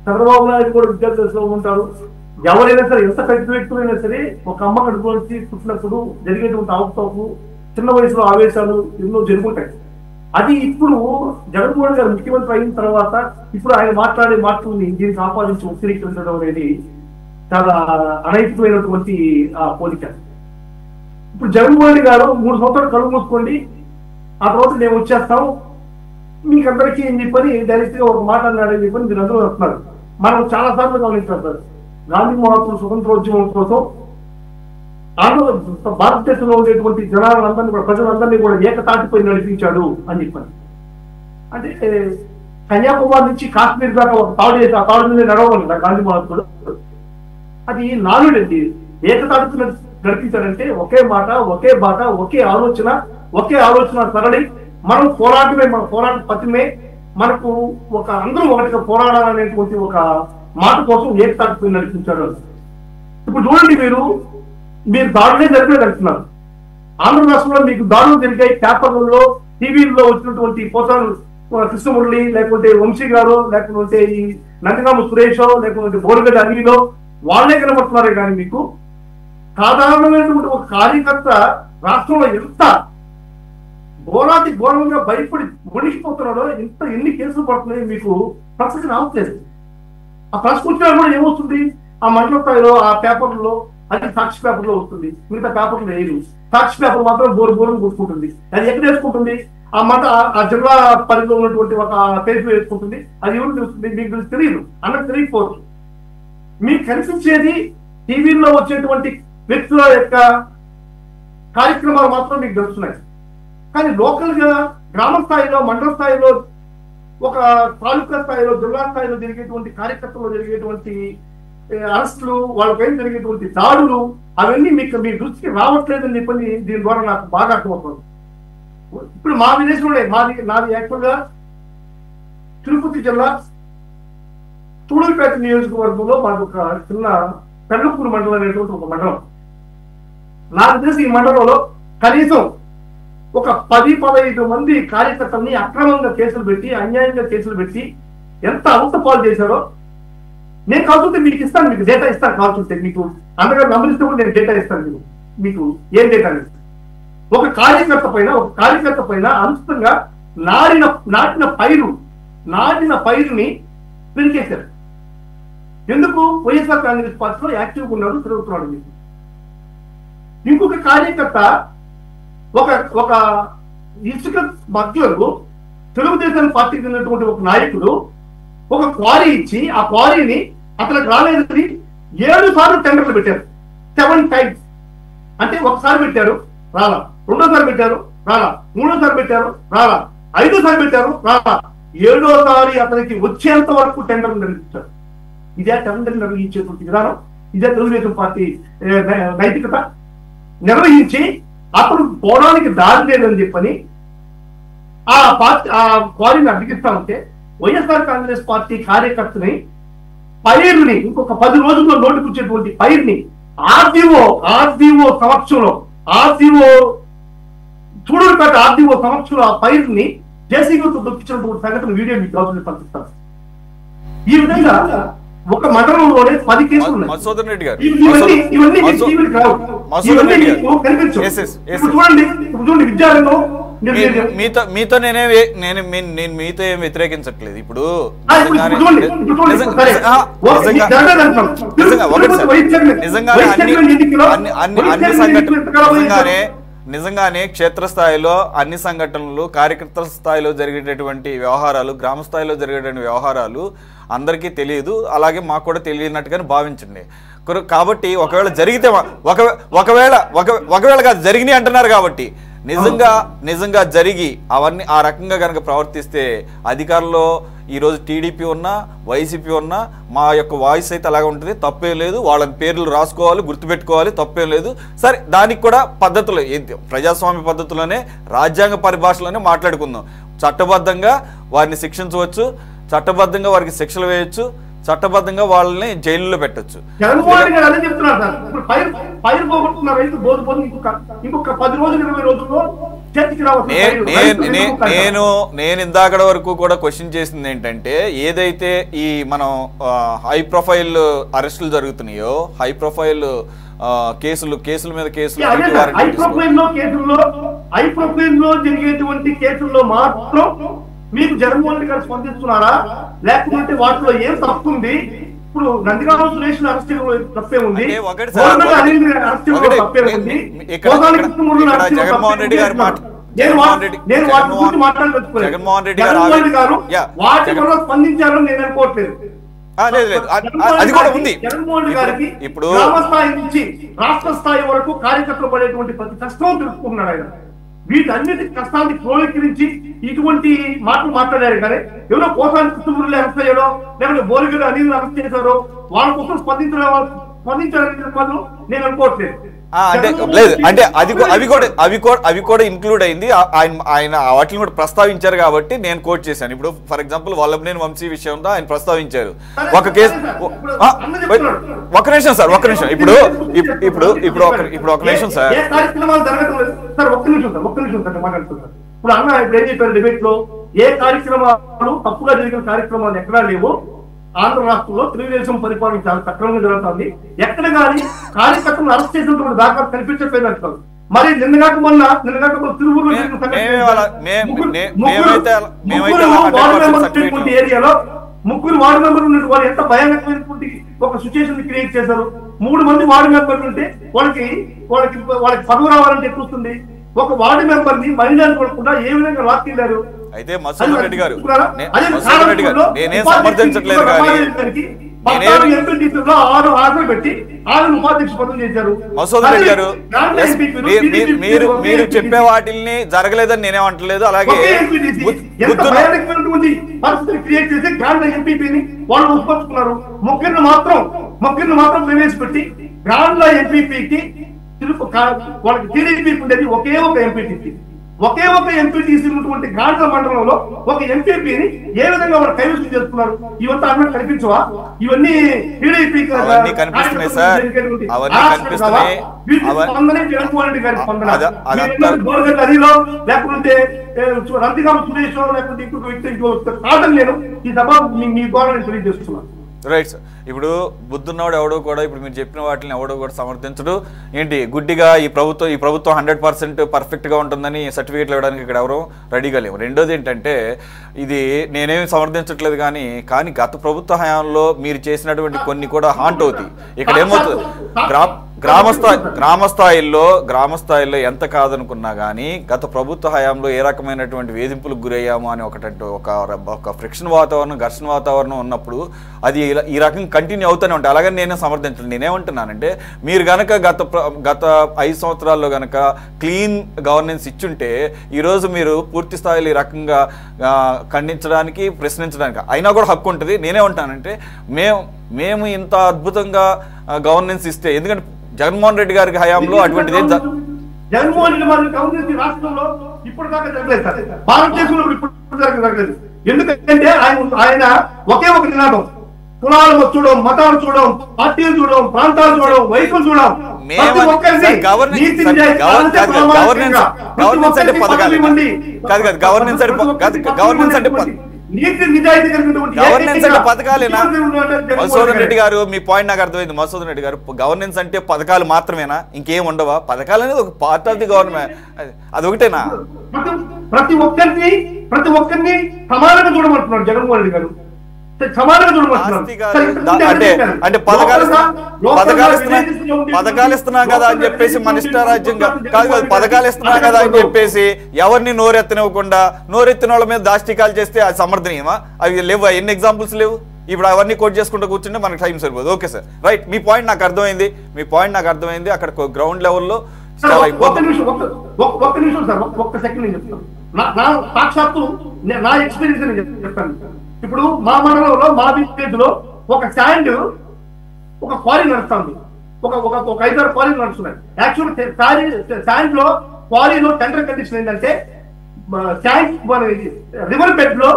చంద్రబాబు నాయుడు కూడా విద్యార్థి దశలో ఉంటారు. ఎవరైనా సరే, ఎంత పెద్ద వ్యక్తులైనా సరే, ఒక అమ్మ కడుపు నుంచి పుట్టినప్పుడు జరిగేటువంటి అవతపు చిన్న వయసులో ఆవేశాలు ఎన్నో జరుగుతాయి. అది ఇప్పుడు జగన్మోహన్ గారు ముఖ్యమంత్రి అయిన తర్వాత ఇప్పుడు ఆయన మాట్లాడే మాటల్ని దీనికి ఆపాదించి వక్రీకరించడం అనేది చాలా అనైతికమైనటువంటి ఆ పోలిక. ఇప్పుడు జగన్మోహన్ గారు 3 సంవత్సరాలు కళ్ళు మూసుకోండి, ఆ తర్వాత మేము వచ్చేస్తాం మీకు అందరికీ ఏం చెప్పని డైరెక్ట్ గా ఒక మాట అన్నాడని చెప్పని మీరు అందరూ వస్తున్నారు. మనం చాలా సార్లు గమనించారు, గాంధీ మహాత్ముడు స్వతంత్రోద్యమం కోసం భారతదేశంలో ఉండేటువంటి జనాలందరినీ కూడా, ప్రజలందరినీ కూడా ఏకతాటిపై నడిపించాడు అని చెప్పాను. అంటే కన్యాకుమారి నుంచి కాశ్మీర్ దాకా ఒక తాడు చేసి ఆ తాడు మీద నడవమని గాంధీ మహాత్ముడు. అది నాలుడండి. ఏకతాటిపై నడిపించాడంటే ఒకే మాట, ఒకే బాట, ఒకే ఆలోచన సరళి. మనం పోరాటమే, మన పోరాట పతిమే, మనకు ఒక అందరూ ఒకటిగా పోరాడాలనేటువంటి ఒక మాట కోసం ఏకతాటిపై నడిపించాడు. ఇప్పుడు చూడండి, మీరు దాడులే జరిపేది అంటున్నారు. ఆంధ్ర రాష్ట్రంలో మీకు దాడులు జరిగాయి. పేపర్లలో, టీవీల్లో వచ్చినటువంటి పోతారు కృష్ణమురళి, లేకుంటే వంశీ గారు, లేకుంటే ఈ నందిగామ సురేష్, లేకుంటే బోరగడ్డ అనిలో వాళ్ళే కనబడుతున్నారే కానీ మీకు సాధారణమైనటువంటి ఒక కార్యకర్త రాష్ట్రంలో ఎంత ఘోరంగా భయపడి వణికిపోతున్నాడో, ఎన్ని కేసులు పడుతున్నాయి మీకు ప్రశ్న రావట్లేదు. ఆ ప్రశ్న వచ్చినా కూడా ఏమవుతుంది, ఆ మండల స్థాయిలో ఆ పేపర్లో, అది సాక్షి పేపర్లో వస్తుంది, మిగతా పేపర్లో లేదు. సాక్షి పేపర్ మాత్రం బోరు కూర్చుకుంటుంది. అది ఎక్కడ వేసుకుంటుంది, ఆ మాట ఆ జిల్లా పరిధిలో ఉన్నటువంటి ఒక పేరు వేసుకుంటుంది. అది ఎవరు తెలుస్తుంది, మీకు తెలియదు, అన్నది తెలియకపోవచ్చు. మీకు కనిపించేది టీవీలో వచ్చేటువంటి వ్యక్తుల యొక్క కార్యక్రమాలు మాత్రం మీకు తెలుస్తున్నాయి. కానీ లోకల్ గా గ్రామ స్థాయిలో, మండల స్థాయిలో, ఒక తాలూకా స్థాయిలో, జిల్లా స్థాయిలో జరిగేటువంటి కార్యకర్తలు జరిగేటువంటి అరెస్టులు, వాళ్ళపై జరిగేటువంటి దాడులు, అవన్నీ మీ దృష్టికి రావట్లేదని చెప్పని దీని ద్వారా నాకు బాగా అర్థమవుతుంది. ఇప్పుడు మా విదేశంలో నాది యాక్చువల్గా తిరుపతి జిల్లా తూడుపేట నియోజకవర్గంలో మాకు ఒక చిన్న పెళ్ళపూరు మండలం అనేటువంటి ఒక మండలం. నాకు తెలిసి ఈ మండలంలో కనీసం ఒక 10-15 మంది కార్యకర్తల్ని అక్రమంగా కేసులు పెట్టి అన్యాయంగా కేసులు పెట్టి ఎంత అవస్థపాలు చేశారో నేను కావాల్సింటే మీకు ఇస్తాను, మీకు డేటా ఇస్తాను కావాల్సింటే, మీకు అందరికీ గమనిస్తే కూడా నేను డేటా ఇస్తాను మీకు ఏం డేటా ఒక కార్యకర్త పైన అనుచితంగా నాటిన పైరుని పెరికేశారు. ఎందుకు? వైఎస్ఆర్ కాంగ్రెస్ పార్టీలో యాక్టివ్గా ఉన్నాడు, తిరుగుతున్నాడు. మీకు ఇంకొక కార్యకర్త ఒక ఇసుక మధ్యలో తెలుగుదేశం పార్టీకి ఉన్నటువంటి ఒక నాయకుడు ఒక క్వారీ ఇచ్చి ఆ క్వారీని అతనికి రాలేదని 7 సార్లు టెండర్లు పెట్టారు. 7 times. అంటే ఒకసారి పెట్టారు రాలా, రెండోసారి పెట్టారు రాలా, మూడోసారి పెట్టారు రాలా, 5సారి పెట్టారు రాలా, 7వసారి అతనికి వచ్చేంత వరకు టెండర్లు నిర్వహించారు. ఇదే టెండర్ నిర్వహించేటువంటి విధానం, ఇదే తెలుగుదేశం పార్టీ నైతికత. నిర్వహించి అతను పోవడానికి దారి లేదని చెప్పని ఆ క్వారీని అడ్డగిస్తా ఉంటే వైఎస్ఆర్ కాంగ్రెస్ పార్టీ కార్యకర్తని పైరుని ఇంకొక 10 రోజుల్లో నోటికొచ్చేటువంటి పైరుని ఆర్డీఓ సమక్షంలో చూడూరుపేట ఆర్డీఓ సమక్షంలో ఆ పైరుని జేసీబీతో దొక్కించినటువంటి సంఘటన వీడియో మీకు కావాల్సిన పంపిస్తారు. ఈ విధంగా ఒక మండలంలోనే 10 కేసులు ఉన్నాయి. చూడండి విద్యారంగం మీతో మీతో ఏం వ్యతిరేకించట్లేదు. ఇప్పుడు నిజంగానే క్షేత్రస్థాయిలో అన్ని సంఘటనలు, కార్యకర్తల స్థాయిలో జరిగేటటువంటి వ్యవహారాలు, గ్రామ స్థాయిలో జరిగేటువంటి వ్యవహారాలు అందరికీ తెలియదు, అలాగే మాకు కూడా తెలియనట్టుగానే భావించండి. కాబట్టి ఒకవేళ జరిగితే ఒకవేళ కాదు జరిగినాయి అంటున్నారు కాబట్టి నిజంగా జరిగి అవన్నీ ఆ రకంగా కనుక ప్రవర్తిస్తే అధికారంలో ఈరోజు టీడీపీ ఉన్నా వైసీపీ ఉన్నా మా యొక్క వాయిస్ అయితే అలాగే ఉంటుంది, తప్పేం లేదు. వాళ్ళ పేర్లు రాసుకోవాలి, గుర్తుపెట్టుకోవాలి, తప్పేం లేదు. సరే దానికి కూడా పద్ధతులు ప్రజాస్వామ్య పద్ధతిలోనే రాజ్యాంగ పరిభాషలోనే మాట్లాడుకుందాం. చట్టబద్ధంగా వారిని శిక్షించవచ్చు, చట్టబద్ధంగా వారికి శిక్షలు వేయచ్చు, చట్టబద్ధంగా వాళ్ళని జైల్లో పెట్టచ్చు. నేను ఇందాక వరకు కూడా క్వశ్చన్ చేసింది ఏంటంటే, ఏదైతే ఈ మనం హై ప్రొఫైల్ అరెస్టులు జరుగుతున్నాయో, హై ప్రొఫైల్ కేసుల మీద కేసులు జరిగేటువంటి కేసుల్లో మాత్రం మీకు జగన్మోహన్ రెడ్డి గారు స్పందిస్తున్నారా, లేకపోతే వాటిలో ఏం తప్పుంది? ఇప్పుడు నందిగామ సురేష్ అరెస్ట్ తప్పే ఉంది, జగన్మోహన్ రెడ్డి గారు స్పందించారని నేను అనుకోవట్లేదు. అది కూడా ఉంది. జగన్మోహన్ రెడ్డి గారికి ఇప్పుడు గ్రామ స్థాయి నుంచి రాష్ట్ర స్థాయి వరకు కార్యకర్తలు పడేటువంటి ప్రతి కష్టం తెలుసుకున్నాడు ఆయన. వీటన్నిటి కష్టాన్ని క్రోడీకరించి ఇటువంటి మాటలు మాట్లాడారు. కానీ ఎవరో కోసాని కృష్ణమూర్తి అరెస్ట్ అయ్యాడో, లేకపోతే బోరిగడు అనిల్ అరెస్ట్ చేశారో వాళ్ళ కోసం స్పందించాలని నేను అనుకోవట్లేదు. అంటే లేదు, అంటే అవి కూడా ఇంక్లూడ్ అయింది. ఆయన వాటిని కూడా ప్రస్తావించారు కాబట్టి నేను కోట్ చేశాను. ఇప్పుడు ఫర్ ఎగ్జాంపుల్ వల్లభనేని వంశీ విషయంలో ఆయన ప్రస్తావించారు ఒక కేసు. ఒక నిమిషం సార్, ఒక నిమిషం. ఇప్పుడు ఒక నిమిషం సార్. ఇప్పుడు అన్న ఇప్పుడు ఏం చెప్పారు డిబేట్ లో, ఏ కార్యక్రమాలు తప్పుగా జరిగిన కార్యక్రమాలు ఎక్కడా లేవు. ఆంధ్ర రాష్ట్రంలో తెలుగుదేశం పరిపాలన చాలా సక్రమంగా జరుగుతుంది. ఎక్కడ కానీ కార్యకర్తలను అరెస్ట్ చేసినటువంటి దాఖలు కనిపించట్లేదు అంటారు. మరి నిన్నగాక మొన్న తిరువురు ఏరియాలో 3 వార్డు మెంబర్లు ఉన్నట్టు వాళ్ళు ఎంత భయానకమైనటువంటి ఒక సిచ్యువేషన్ క్రియేట్ చేశారు. 3 మంది వార్డు మెంబర్లు ఉంటే వాళ్ళకి పదవి రావాలంటే ఎట్లా వస్తుంది? ఒక వార్డు మెంబర్ ని మహిళలు కొడకుండా ఏ విధంగా లాక్కెళ్లారు? అయితే మసూద్ రెడ్డి గారు నేనేం సమర్థించట్లేదు, కానీ మసూద్ రెడ్డి గారు మీరు చెప్పే వాటిని జరగలేదని నేనేమంటలేదు. అలాగే ముగ్గురిని మాత్రం ప్రవేశపెట్టి గ్రాండ్ల ఎంపీపీకి వాళ్ళకి టీడీపీకి ఉండేది ఒకే ఒక ఎంపీటీసీ. ఒకే ఒక ఎంపీటీసీ ఉన్నటువంటి గాండ్ల మండలంలో ఒక ఎంపీపీని ఏ విధంగా వాళ్ళు కైవసం చేస్తున్నారు? ఇవంతా అన్నట్టు కనిపించవా? ఇవన్నీ టీడీపీ కనిపిస్తున్నాయి సార్, అవన్నీ కనిపిస్తున్నాయి. జగన్మోహన్ రెడ్డి గారి స్పందన అదిలో లేకుంటే రంతిగామ సురేష్ లేకుంటే ఇంకొక వ్యక్తి కాదని నేను ఈ సభ మీ ద్వారా నేను తెలియజేస్తున్నాను. Right sir. ఇప్పుడు బుద్ధున్నవాడు ఎవడో కూడా ఇప్పుడు మీరు చెప్పిన వాటిని ఎవడో కూడా సమర్థించడు. ఏంటి గుడ్డిగా ఈ ప్రభుత్వం 100% పర్ఫెక్ట్గా ఉంటుందని సర్టిఫికేట్లు ఇవ్వడానికి ఇక్కడ ఎవరు రెడీగా లేవు. రెండోది ఏంటంటే ఇది నేనేమి సమర్థించట్లేదు కానీ గత ప్రభుత్వ హయాంలో మీరు చేసినటువంటి కొన్ని కూడా హాంట్ అవుతాయి. ఇక్కడ ఏమవుతుంది, గ్రామ స్థాయిల్లో ఎంత కాదనుకున్నా కానీ గత ప్రభుత్వ హయాంలో ఏ రకమైనటువంటి వేధింపులకు గురయ్యాము అని ఒక ఫ్రిక్షన్ వాతావరణం, ఘర్షణ వాతావరణం ఉన్నప్పుడు అది ఈ రకంగా కంటిన్యూ అవుతూనే ఉంటాయి. అలాగని నేనే సమర్థించను. నేనేమంటున్నానంటే మీరు గనక గత 5 సంవత్సరాల్లో గనక క్లీన్ గవర్నెన్స్ ఇచ్చుంటే ఈరోజు మీరు పూర్తి స్థాయిలో ఈ రకంగా ఖండించడానికి, ప్రశ్నించడానికి అయినా కూడా హక్కు ఉంటుంది. నేనేమంటానంటే మేము ఇంత అద్భుతంగా గవర్నెన్స్ ఇస్తే, ఎందుకంటే జగన్మోహన్ రెడ్డి గారి హయాంలో అటువంటిది జగన్మోహన్ రెడ్డి గారి గవర్నెన్స్ రాష్ట్రంలో ఇప్పుడు దాకా జరగలేదు సార్, భారతదేశంలో ఇప్పుడు జరగలేదు. ఎందుకంటే ఆయన ఒకే ఒక నినాదం, కులాలు చూడడం, మతాలు చూడడం, పార్టీలు చూడడం, ప్రాంతాలు చూడడం, వయసులు చూడడం. మధుసూదన్ రెడ్డి గారు మీ పాయింట్ నాకు అర్థమైంది. మధుసూదన్ రెడ్డి గారు గవర్నెన్స్ అంటే పథకాలు మాత్రమేనా, ఇంకేం ఉండవా? పథకాలు అనేది ఒక పార్ట్ ఆఫ్ ది గవర్నమెంట్, అది ఒకటేనా? ప్రతి ఒక్కరిని సమానంగా చూడమంటున్నాడు జగన్మోహన్ రెడ్డి గారు. అంటే పథకాలు ఇస్తున్నాం కదా అని చెప్పేసి మన ఇష్టారాజ్యంగా కాదు, పథకాలు ఇస్తున్నాం కదా అని చెప్పేసి ఎవరిని నోరెత్తనివ్వకుండా నోరెత్తిన వాళ్ళ మీద దాష్టికాలు చేస్తే అది సమర్థనీయమా? అవి లేవు, ఎన్ని ఎగ్జాంపుల్స్ లేవు. ఇప్పుడు అవన్నీ కోట్ చేసుకుంటూ కూర్చుంటే మనకు టైం సరిపోదు. ఓకే సార్, రైట్, మీ పాయింట్ నాకు అర్థమైంది. అక్కడ గ్రౌండ్ లెవెల్లో ఒక్క నిమిషం సార్, ఒక్క సెకండ్ నేను చెప్తాను. సాక్షాత్తు నా ఎక్స్పీరియన్స్ నేను చెప్తాను. ఇప్పుడు మా మండలంలో, మా విలేజ్ లో ఒక శాండ్, ఒక క్వారీ నడుస్తుంది, ఒక 5-6 క్వారీలు నడుస్తున్నాయి. యాక్చువల్ శాండ్ లో క్వారీలో టెండర్ కండిషన్ ఏంటంటే శాండ్ రివర్ బెడ్ లో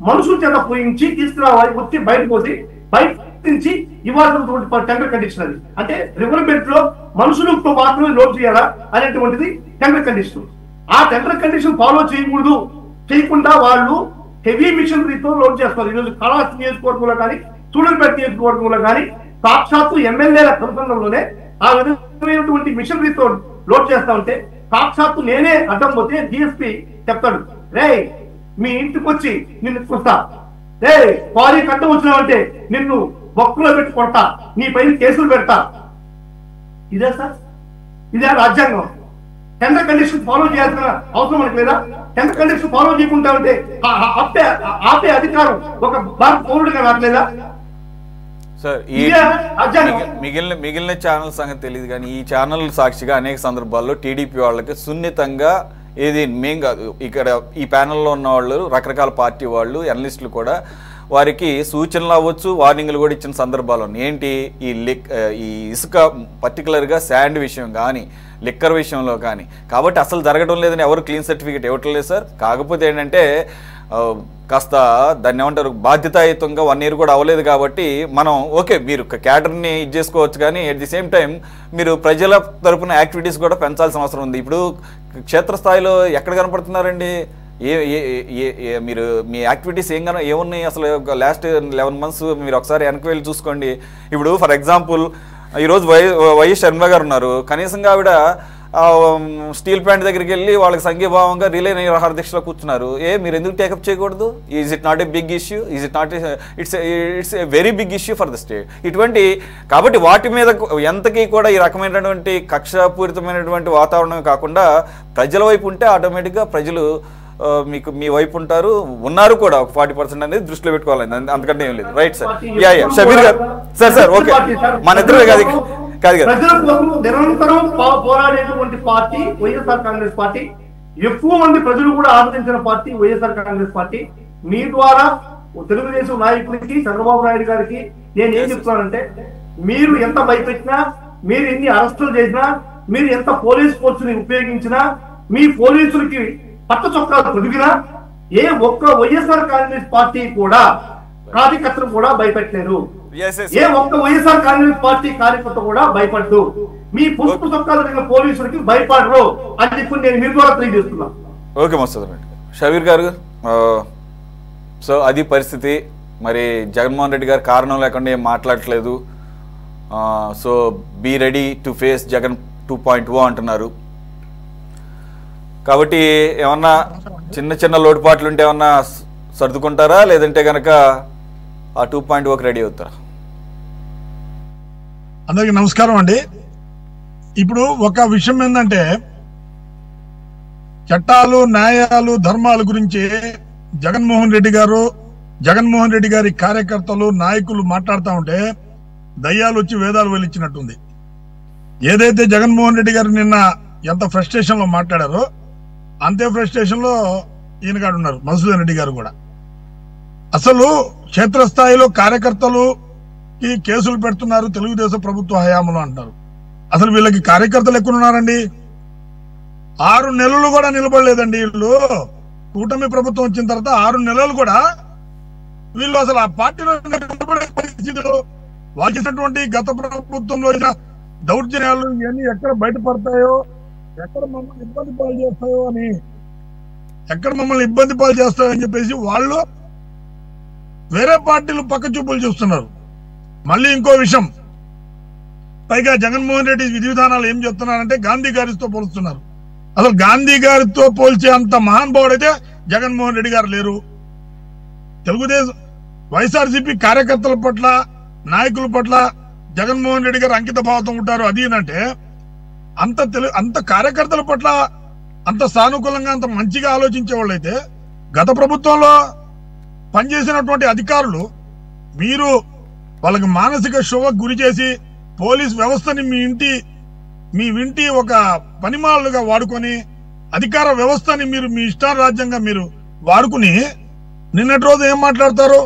మనుషుల చేత పోయించి తీసుకురావాలి, వచ్చి బయట పోసి బయట నుంచి ఇవ్వాల్సినటువంటి టెండర్ కండిషన్ అది. అంటే రివర్ బెడ్ లో మనుషులతో మాత్రమే లోడ్ చేయాలా అనేటువంటిది టెండర్ కండిషన్. ఆ టెండర్ కండిషన్ ఫాలో చేయకుండా వాళ్ళు హెవీ మిషనరీతో లోడ్ చేస్తున్నారు. ఈరోజు కళాశాల నియోజకవర్గంలో కానీ, సూళ్ళూరుపేట నియోజకవర్గంలో కానీ సాక్షాత్తు ఎమ్మెల్యేల కనుగొనలోనే ఆ విధమైనటువంటి మిషనరీతో లోడ్ చేస్తా ఉంటే సాక్షాత్తు నేనే అడ్డం పోతే డిఎస్పీ చెప్తాడు, రే మీ ఇంటికి వచ్చి నిన్ను చూస్తా, రే క్వారీ కట్టం వచ్చినావంటే నిన్ను బొక్కులో పెట్టి కొడతా, నీ పైన కేసులు పెడతా. ఇదే సార్, ఇదే రాజ్యాంగం. టెండర్ కండిషన్ ఫాలో చేయాల్సిన అవసరం మనకు లేదా? టెండర్ కండిషన్ ఫాలో చేయకుండా ఉంటే ఆపే అధికారం ఒక భారత పౌరుడిగా రావట్లేదా? సార్ మిగిలిన ఛానల్ సంగతి తెలియదు కానీ ఈ ఛానల్ సాక్షిగా అనేక సందర్భాల్లో టీడీపీ వాళ్ళకి సున్నితంగా, ఏది మేం కాదు, ఇక్కడ ఈ ప్యానెల్లో ఉన్న వాళ్ళు రకరకాల పార్టీ వాళ్ళు, అనలిస్టులు కూడా వారికి సూచనలు అవ్వచ్చు, వార్నింగ్లు కూడా ఇచ్చిన సందర్భాలు ఉన్నాయి. ఏంటి, ఈ ఇసుక పర్టికులర్గా శాండ్ విషయం కానీ, లిక్కర్ విషయంలో కానీ. కాబట్టి అసలు జరగడం లేదని ఎవరు క్లీన్ సర్టిఫికేట్ ఇవ్వటం లేదు సార్. కాకపోతే ఏంటంటే కాస్త దాన్ని ఏమంటారు, బాధ్యతాయుతంగా 1 year కూడా అవ్వలేదు కాబట్టి మనం ఓకే, మీరు క్యాడర్ని ఇది చేసుకోవచ్చు, కానీ అట్ ది సేమ్ టైం మీరు ప్రజల తరపున యాక్టివిటీస్ కూడా పెంచాల్సిన అవసరం ఉంది. ఇప్పుడు క్షేత్రస్థాయిలో ఎక్కడ కనపడుతున్నారండి? మీరు మీ యాక్టివిటీస్ ఏమున్నాయి అసలు? లాస్ట్ 11 months మీరు ఒకసారి వెనక్కి వెళ్ళి చూసుకోండి. ఇప్పుడు ఫర్ ఎగ్జాంపుల్ ఈరోజు వైఎస్ షర్మిల గారు ఉన్నారు, కనీసంగా ఆవిడ స్టీల్ ప్లాంట్ దగ్గరికి వెళ్ళి వాళ్ళకి సంఘీభావంగా రిలే నిరాహార దీక్షలో కూర్చున్నారు. మీరు ఎందుకు టేకప్ చేయకూడదు? Is it not a big issue? Is it not it's a very big issue for the state. ఇటువంటి కాబట్టి వాటి మీద ఎంతకీ కూడా ఈ రకమైనటువంటి కక్షపూరితమైనటువంటి వాతావరణం కాకుండా ప్రజల వైపు ఉంటే ఆటోమేటిక్గా ప్రజలు మీకు మీ వైపు ఉన్నారు కూడా. ఒక 40% అనేది దృష్టిలో పెట్టుకోవాలి, అంతకంటే ఏం లేదు. రైట్ సార్, షబీర్ గారు. సార్ ఓకే, మన ఇద్దరు కాదు ప్రజల కోసం నిరంతరం పోరాడేటువంటి పార్టీ వైఎస్ఆర్ కాంగ్రెస్ పార్టీ. ఎక్కువ మంది ప్రజలు కూడా ఆదరించిన పార్టీ వైఎస్ఆర్ కాంగ్రెస్ పార్టీ. మీ ద్వారా తెలుగుదేశం నాయకులకి, చంద్రబాబు నాయుడు గారికి నేను ఏం చెప్తున్నానంటే, మీరు ఎంత భయపెట్టినా, మీరు ఎన్ని అరెస్టులు చేసినా, మీరు ఎంత పోలీస్ ఫోర్స్ ని ఉపయోగించినా, మీ పోలీసులకి పట్ట చొక్కాలు తొడిగినా ఏ ఒక్క వైఎస్ఆర్ కాంగ్రెస్ పార్టీ కూడా కార్యకర్తలు కూడా భయపెట్టలేరు. ఏ ఒక్క వైఎస్ఆర్ కాంగ్రెస్ పార్టీ కార్యకర్త కూడా భయపడ్డు. మీ పుస్తక చొక్కాలు తగిన పోలీసులకి భయపడరు అని చెప్పి నేను మీరు కూడా తెలియజేస్తున్నా. ఓకే మస్తు షబీర్ గారు, సో అది పరిస్థితి. మరి జగన్మోహన్ రెడ్డి గారు కారణం లేకుండా ఏం మాట్లాడట్లేదు. So be ready to face Jagan 2.0 అంటున్నారు. కాబట్టి ఏమన్నా చిన్న చిన్న లోటుపాట్లు ఉంటే ఏమన్నా సర్దుకుంటారా, లేదంటే కనుక ఆ 2.0కి రెడీ అవుతారా? అందరికీ నమస్కారం అండి. ఇప్పుడు ఒక విషయం ఏంటంటే, చట్టాలు, న్యాయాలు, ధర్మాల గురించి జగన్మోహన్ రెడ్డి గారి కార్యకర్తలు, నాయకులు మాట్లాడుతూ ఉంటే దయ్యాలు వచ్చి వేదాలు వెలిచ్చినట్టుంది. ఏదైతే జగన్మోహన్ రెడ్డి గారు నిన్న ఎంత ఫ్రస్ట్రేషన్ లో మాట్లాడారో అంతే ఫ్రస్ట్రేషన్ లో ఈయనగాడు ఉన్నారు, మధుసూదన్ రెడ్డి గారు కూడా. అసలు క్షేత్రస్థాయిలో కార్యకర్తలుకి కేసులు పెడుతున్నారు తెలుగుదేశం ప్రభుత్వ హయాంలో అంటారు. అసలు వీళ్ళకి కార్యకర్తలు ఎక్కడున్నారండి? 6 నెలలు కూడా నిలబడలేదండి వీళ్ళు. కూటమి ప్రభుత్వం వచ్చిన తర్వాత 6 నెలలు కూడా వీళ్ళు అసలు ఆ పార్టీలో నిలబడే పరిస్థితులు, వాళ్ళు చేసినటువంటి గత ప్రభుత్వంలో దౌర్జన్యాలు ఇవన్నీ ఎక్కడ బయటపడతాయో, ఎక్కడ మమ్మల్ని ఇబ్బంది పాలు చేస్తాయో అని చెప్పేసి వాళ్ళు వేరే పార్టీలు పక్క చూపులు చూస్తున్నారు. మళ్ళీ ఇంకో విషయం, పైగా జగన్మోహన్ రెడ్డి విధి విధానాలు ఏం చెప్తున్నారంటే గాంధీ గారితో పోలుస్తున్నారు. అసలు గాంధీ గారితో పోల్చే అంత మహానుభావుడైతే జగన్మోహన్ రెడ్డి గారు లేరు. తెలుగుదేశం వైఎస్ఆర్సీపీ కార్యకర్తల పట్ల, నాయకుల పట్ల జగన్మోహన్ రెడ్డి గారు అంకిత భావంతో ఉంటారు. అది ఏంటంటే అంత కార్యకర్తల పట్ల అంత సానుకూలంగా, అంత మంచిగా ఆలోచించే వాళ్ళైతే గత ప్రభుత్వంలో పనిచేసినటువంటి అధికారులు మీరు వాళ్ళకి మానసిక శోభకు గురి చేసి పోలీస్ వ్యవస్థని మీ ఇంటి ఒక పనిమాలుగా వాడుకొని అధికార వ్యవస్థని మీరు మీ ఇష్టారాజ్యంగా మీరు వాడుకుని నిన్నటి రోజు ఏం మాట్లాడతారు?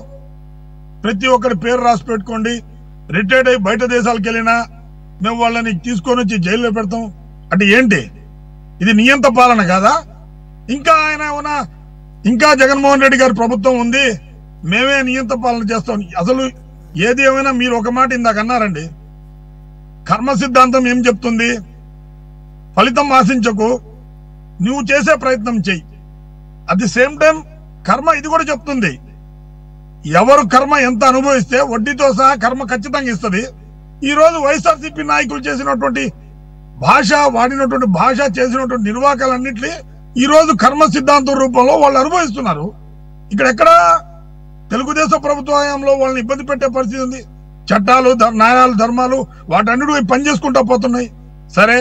ప్రతి ఒక్కరి పేరు రాసి పెట్టుకోండి, రిటైర్డ్ అయ్యి బయట దేశాలకు వెళ్ళినా మేము వాళ్ళని తీసుకొని వచ్చి జైల్లో పెడతాం అంటే ఏంటి? ఇది నియంత పాలన కాదా? ఇంకా జగన్మోహన్ రెడ్డి గారి ప్రభుత్వం ఉంది, మేమే నియంత పాలన చేస్తాం. అసలు ఏది ఏమైనా మీరు ఒక మాట ఇందాక అన్నారండి, కర్మ సిద్ధాంతం ఏం చెప్తుంది? ఫలితం ఆశించకు, నువ్వు చేసే ప్రయత్నం చెయ్యి. అట్ ది సేమ్ టైం కర్మ ఇది కూడా చెప్తుంది, ఎవరు కర్మ ఎంత అనుభవిస్తే వడ్డీతో సహా కర్మ ఖచ్చితంగా ఇస్తుంది. ఈ రోజు వైఎస్ఆర్సీపీ నాయకులు చేసినటువంటి వాడినటువంటి భాష, చేసినటువంటి నిర్వాకాలన్నింటినీ ఈ రోజు కర్మ సిద్ధాంతం రూపంలో వాళ్ళు అనుభవిస్తున్నారు. ఎక్కడ తెలుగుదేశం ప్రభుత్వ హయాంలో వాళ్ళని ఇబ్బంది పెట్టే పరిస్థితి ఉంది. చట్టాలు, న్యాయాలు, ధర్మాలు వాటన్నిటి పని చేసుకుంటా పోతున్నాయి. సరే,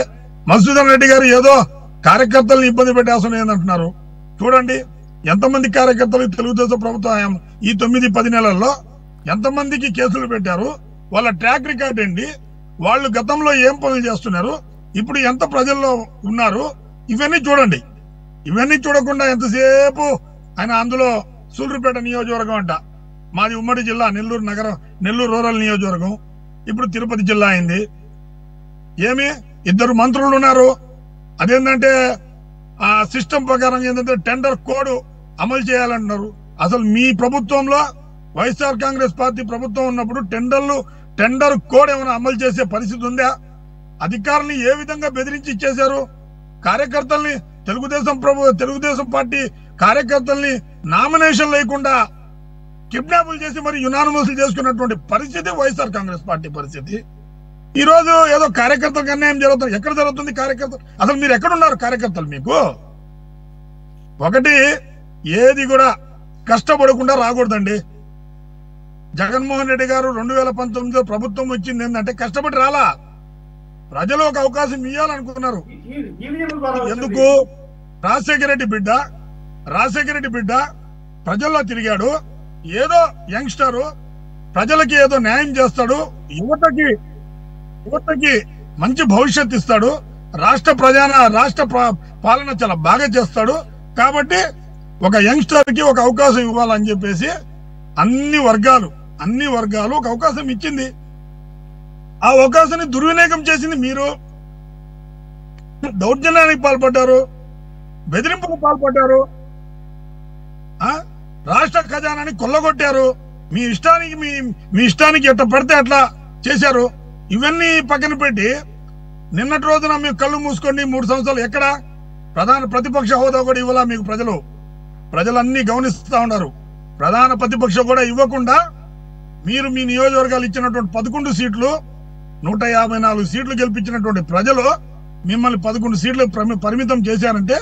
మధుసూదన్ రెడ్డి గారు ఏదో కార్యకర్తలను ఇబ్బంది పెట్టే అవసరం ఏందంటున్నారు. చూడండి ఎంతమంది కార్యకర్తలు తెలుగుదేశం ప్రభుత్వ హయాం ఈ 9-10 నెలల్లో ఎంతమందికి కేసులు పెట్టారు, వాళ్ళ ట్రాక్ రికార్డ్ ఏంటి, వాళ్ళు గతంలో ఏం పనులు చేస్తున్నారు, ఇప్పుడు ఎంత ప్రజల్లో ఉన్నారు, ఇవన్నీ చూడండి. ఇవన్నీ చూడకుండా ఎంతసేపు ఆయన అందులో సూళ్లూరుపేట నియోజకవర్గం అంట, మాది ఉమ్మడి జిల్లా, నెల్లూరు రూరల్ నియోజకవర్గం, ఇప్పుడు తిరుపతి జిల్లా అయింది. 2 మంత్రులు ఉన్నారు. అదేంటంటే ఆ సిస్టమ్ ప్రకారం ఏంటంటే టెండర్ కోడ్ అమలు చేయాలంటున్నారు. అసలు మీ ప్రభుత్వంలో వైఎస్ఆర్ కాంగ్రెస్ పార్టీ ప్రభుత్వం ఉన్నప్పుడు టెండర్ కోడ్ ఏమైనా అమలు చేసే పరిస్థితి ఉందా? అధికారుల్ని ఏ విధంగా బెదిరించి ఇచ్చేశారు? కార్యకర్తల్ని తెలుగుదేశం పార్టీ కార్యకర్తల్ని నామినేషన్ లేకుండా కిడ్నాపులు చేసి మరి యునానిమస్ చేసుకున్నటువంటి పరిస్థితి వైఎస్ఆర్ కాంగ్రెస్ పార్టీ పరిస్థితి. ఈ రోజు ఏదో కార్యకర్తలకు అన్యాయం జరుగుతుంది. ఎక్కడ జరుగుతుంది కార్యకర్తలు? అసలు మీరు ఎక్కడున్నారు కార్యకర్తలు? మీకు ఒకటి ఏది కూడా కష్టపడకుండా రాకూడదండి. జగన్మోహన్ రెడ్డి గారు 2019లో ప్రభుత్వం వచ్చింది ఏంటంటే కష్టపడి రాలా, ప్రజలు ఒక అవకాశం ఇవ్వాలనుకున్నారు. ఎందుకు? రాజశేఖర రెడ్డి బిడ్డ ప్రజల్లో తిరిగాడు, ఏదో యంగ్స్టరు ప్రజలకి ఏదో న్యాయం చేస్తాడు, యువతకి మంచి భవిష్యత్తు ఇస్తాడు, రాష్ట్ర పాలన చాలా బాగా చేస్తాడు. కాబట్టి ఒక యంగ్స్టర్ కి ఒక అవకాశం ఇవ్వాలని చెప్పేసి అన్ని వర్గాలు ఒక అవకాశం ఇచ్చింది. ఆ అవకాశాన్ని దుర్వినియోగం చేసింది మీరు. దౌర్జన్యానికి పాల్పడ్డారు. బెదిరింపుకు పాల్పడ్డారు, రాష్ట్ర ఖజానాన్ని కొల్లగొట్టారు, మీ ఇష్టానికి ఎట్లా పడితే అట్లా చేశారు. ఇవన్నీ పక్కన పెట్టి నిన్నటి రోజున మీకు కళ్ళు మూసుకోండి 3 సంవత్సరాలు ఎక్కడ ప్రధాన ప్రతిపక్ష హోదా కూడా ఇవ్వాలా మీకు ప్రజలన్నీ గమనిస్తూ ఉన్నారు. ప్రధాన ప్రతిపక్ష కూడా ఇవ్వకుండా మీరు మీ నియోజకవర్గాలు ఇచ్చినటువంటి 11 సీట్లు 154 సీట్లు గెలిపించినటువంటి ప్రజలు మిమ్మల్ని 11 సీట్లు పరిమితం చేశారంటే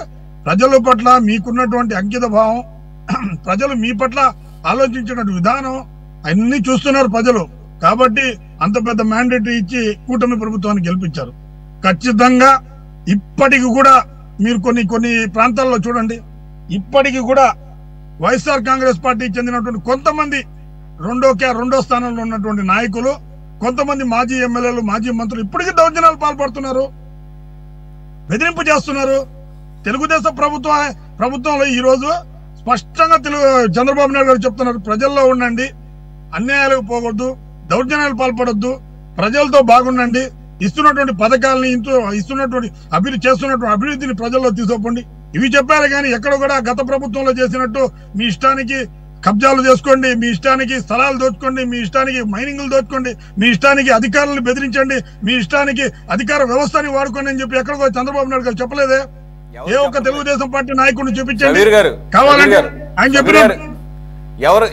ప్రజల పట్ల మీకున్నటువంటి అంకిత భావం, ప్రజలు మీ పట్ల ఆలోచించినటువంటి విధానం అన్ని చూస్తున్నారు ప్రజలు. కాబట్టి అంత పెద్ద మ్యాండేట్ ఇచ్చి కూటమి ప్రభుత్వాన్ని గెలిపించారు. ఖచ్చితంగా ఇప్పటికి కూడా మీరు కొన్ని ప్రాంతాల్లో చూడండి, ఇప్పటికి కూడా వైఎస్ఆర్ కాంగ్రెస్ పార్టీకి చెందినటువంటి కొంతమంది రెండో స్థానంలో ఉన్నటువంటి నాయకులు, కొంతమంది మాజీ ఎమ్మెల్యేలు, మాజీ మంత్రులు ఇప్పటికీ దౌర్జన్యాలు పాల్పడుతున్నారు, బెదిరింపు చేస్తున్నారు. తెలుగుదేశం ప్రభుత్వంలో ఈ రోజు స్పష్టంగా చంద్రబాబు నాయుడు గారు చెప్తున్నారు, ప్రజల్లో ఉండండి, అన్యాయాలకు పోకూడదు, దౌర్జన్యాలు పాల్పడొద్దు, ప్రజలతో బాగుండండి, ఇస్తున్నటువంటి పథకాలని ఇస్తున్నటువంటి చేస్తున్నటువంటి అభివృద్ధిని ప్రజల్లో తీసుకోండి. ఇవి చెప్పారు కానీ ఎక్కడ కూడా గత ప్రభుత్వంలో చేసినట్టు మీ ఇష్టానికి కబ్జాలు చేసుకోండి, మీ ఇష్టానికి స్థలాలు దోచుకోండి, మీ ఇష్టానికి మైనింగ్లు దోచుకోండి, మీ ఇష్టానికి అధికారులను బెదిరించండి, మీ ఇష్టానికి అధికార వ్యవస్థని వాడుకోండి అని చెప్పి ఎక్కడికో చంద్రబాబు నాయుడు గారు చెప్పలేదే. ఏ ఒక్క తెలుగుదేశం పార్టీ నాయకుడిని చూపించండి కావాలంటే ఆయన చెప్పారు. ఎవరు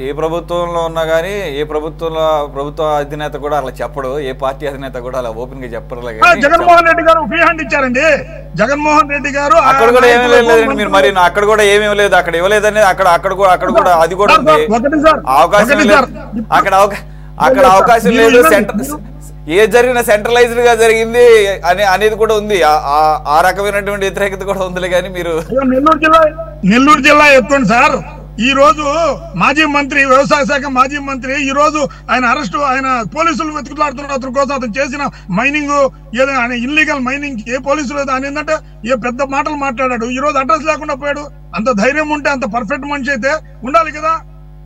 ఏ ప్రభుత్వంలో ఉన్నా కానీ ప్రభుత్వ అధినేత కూడా అలా చెప్పడు, ఏ పార్టీ అధినేత కూడా అలా ఓపెన్ గా చెప్పరు. జగన్మోహన్ రెడ్డి గారు ఫ్రీ హ్యాండ్ ఇచ్చారండి. జగన్మోహన్ రెడ్డి గారు అక్కడ కూడా ఏమీ లేదండి. మీరు మరి అక్కడ కూడా ఏమీ లేదు, అక్కడ ఇవ్వలేదని అక్కడ కూడా అది కూడా ఉంది, అవకాశం లేదు, అక్కడ అవకాశం లేదు. ఏ జరిగిన సెంట్రలైజ్డ్ గా జరిగింది అనేది కూడా ఉంది, ఆ రకమైనటువంటి వ్యతిరేకత కూడా ఉందిలే. కానీ మీరు నెల్లూరు జిల్లా ఎత్తుకోండి సార్. ఈ రోజు మాజీ మంత్రి, వ్యవసాయ శాఖ మాజీ మంత్రి, ఈ రోజు ఆయన పోలీసులు వెతుకులాడుతున్నారు అతని కోసం. అతను చేసిన మైనింగ్ ఏదో ఆయన ఇల్లీగల్ మైనింగ్ ఏ పోలీసులు ఆయన ఏంటంటే ఏ పెద్ద మాటలు మాట్లాడాడు. ఈ రోజు అడ్రస్ లేకుండా పోయాడు. అంత ధైర్యం ఉంటే, అంత పర్ఫెక్ట్ మనిషి అయితే ఉండాలి కదా.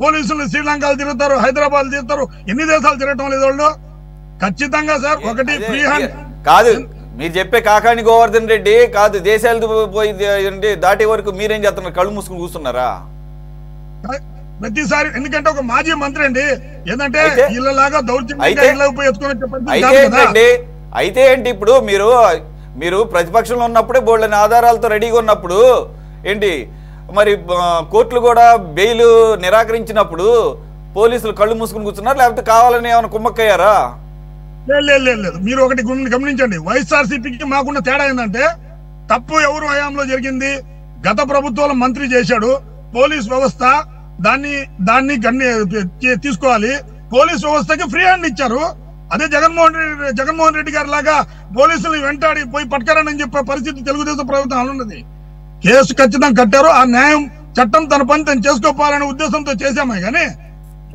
పోలీసులు శ్రీలంకలు తిరుగుతారు, హైదరాబాద్ తిరుగుతారు, ఎన్ని దేశాలు తిరగటం లేదు వాళ్ళు. ఖచ్చితంగా సార్ ఒకటి ఫ్రీ హ్యాండ్ కాదు మీరు చెప్పే కాకాని గోవర్ధన్ రెడ్డి కాదు, దేశాలు పోయి దాటే వరకు మీరేం చేస్తున్నారు, కళ్ళు మూసుకుని కూర్చున్నారా ప్రతిసారి? ఎందుకంటే ఒక మాజీ మంత్రి అండి, ఏంటంటే ఇళ్ళలాగా అయితే ఏంటి ఇప్పుడు మీరు ప్రతిపక్షంలో ఉన్నప్పుడే బోల్డని ఆధారాలతో రెడీగా ఉన్నప్పుడు ఏంటి మరి కోర్టులు కూడా బెయిల్ నిరాకరించినప్పుడు పోలీసులు కళ్ళు మూసుకుని కూర్చున్నారు, లేకపోతే కావాలని ఏమైనా కుమ్మక్కయ్యారా? లేదు. మీరు ఒకటి గమనించండి, వైఎస్ఆర్సీపీకి మాకున్న తేడా ఏంటంటే తప్పు ఎవరు హయాంలో జరిగింది, గత ప్రభుత్వంలో మంత్రి చేశాడు, పోలీస్ వ్యవస్థ దాన్ని తీసుకోవాలి. పోలీస్ వ్యవస్థకి ఫ్రీ హ్యాండ్ ఇచ్చారు. అదే జగన్మోహన్ రెడ్డి గారి లాగా పోలీసులు వెంటాడి పోయి పట్టుకరని చెప్పే పరిస్థితి తెలుగుదేశం ప్రభుత్వం ఉన్నది. కేసు ఖచ్చితంగా కట్టారు. ఆ న్యాయం చట్టం తన పని తను చేసుకోవాలనే ఉద్దేశంతో చేశామే కానీ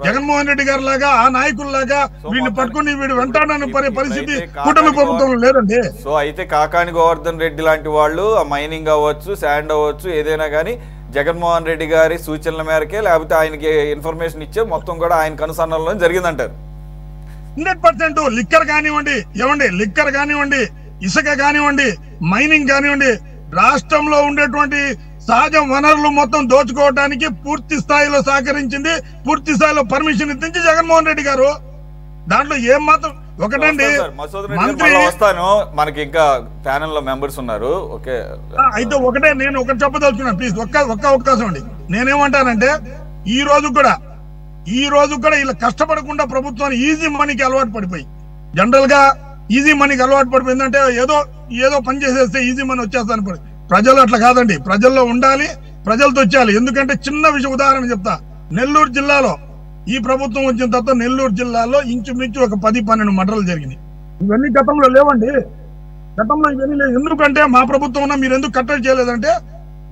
జగన్మోహన్ రెడ్డి గారి లాగా ఆ నాయకుల్లాగా వీడిని పట్టుకుని వీడు వెంటాడని పరిస్థితి కూటమి ప్రభుత్వంలో లేదండి. సో అయితే కాకాని గోవర్ధన్ రెడ్డి లాంటి వాళ్ళు ఆ మైనింగ్ అవ్వచ్చు, శాండ్ అవ్వచ్చు, ఏదైనా కానీ జగన్మోహన్ రెడ్డి గారి సూచనల మేరకే లేకపోతే ఆయనకి ఇన్ఫర్మేషన్ ఇచ్చే మొత్తం కూడా ఆయన కనుసన్నల్లో జరిగిందంటారు. 100% లిక్కర్ కానివ్వండి, ఇసుక కానివ్వండి, మైనింగ్ కానివ్వండి, రాష్ట్రంలో ఉండేటువంటి సహజ వనరులు మొత్తం దోచుకోవడానికి పూర్తి స్థాయిలో సహకరించింది, పూర్తి స్థాయిలో పర్మిషన్ ఇచ్చింది జగన్మోహన్ రెడ్డి గారు. దాంట్లో ఏం మాత్రం ఒకటండి మంత్రి వస్తాను, మనకి ఇంకా ప్యానెల్ లో మెంబర్స్ ఉన్నారు. ఓకే అయితే ఒకటే నేను ఒకటి చెప్పదలుచుకున్నాను, ప్లీజ్ ఒక్క అవకాశం అండి. నేనేమంటానంటే ఈ రోజు కూడా ఇలా కష్టపడకుండా ప్రభుత్వాన్ని ఈజీ మనీకి అలవాటు పడిపోయి, జనరల్ గా ఈజీ మనీకి అలవాటు పడిపోయిందంటే ఏదో పని చేసేస్తే ఈజీ మనీ వచ్చేస్తాను. ప్రజలు అట్లా కాదండి, ప్రజల్లో ఉండాలి, ప్రజలతో వచ్చేయాలి. ఎందుకంటే చిన్న విషయం ఉదాహరణ చెప్తా. నెల్లూరు జిల్లాలో ఈ ప్రభుత్వం వచ్చిన తర్వాత నెల్లూరు జిల్లాలో ఇంచుమించు ఒక 10-12 మర్డర్లు జరిగినాయి. ఇవన్నీ గతంలో లేవండి, గతంలో ఇవన్నీ లేవు. ఎందుకంటే మా ప్రభుత్వంలో మీరు ఎందుకు కట్టడి చేయలేదంటే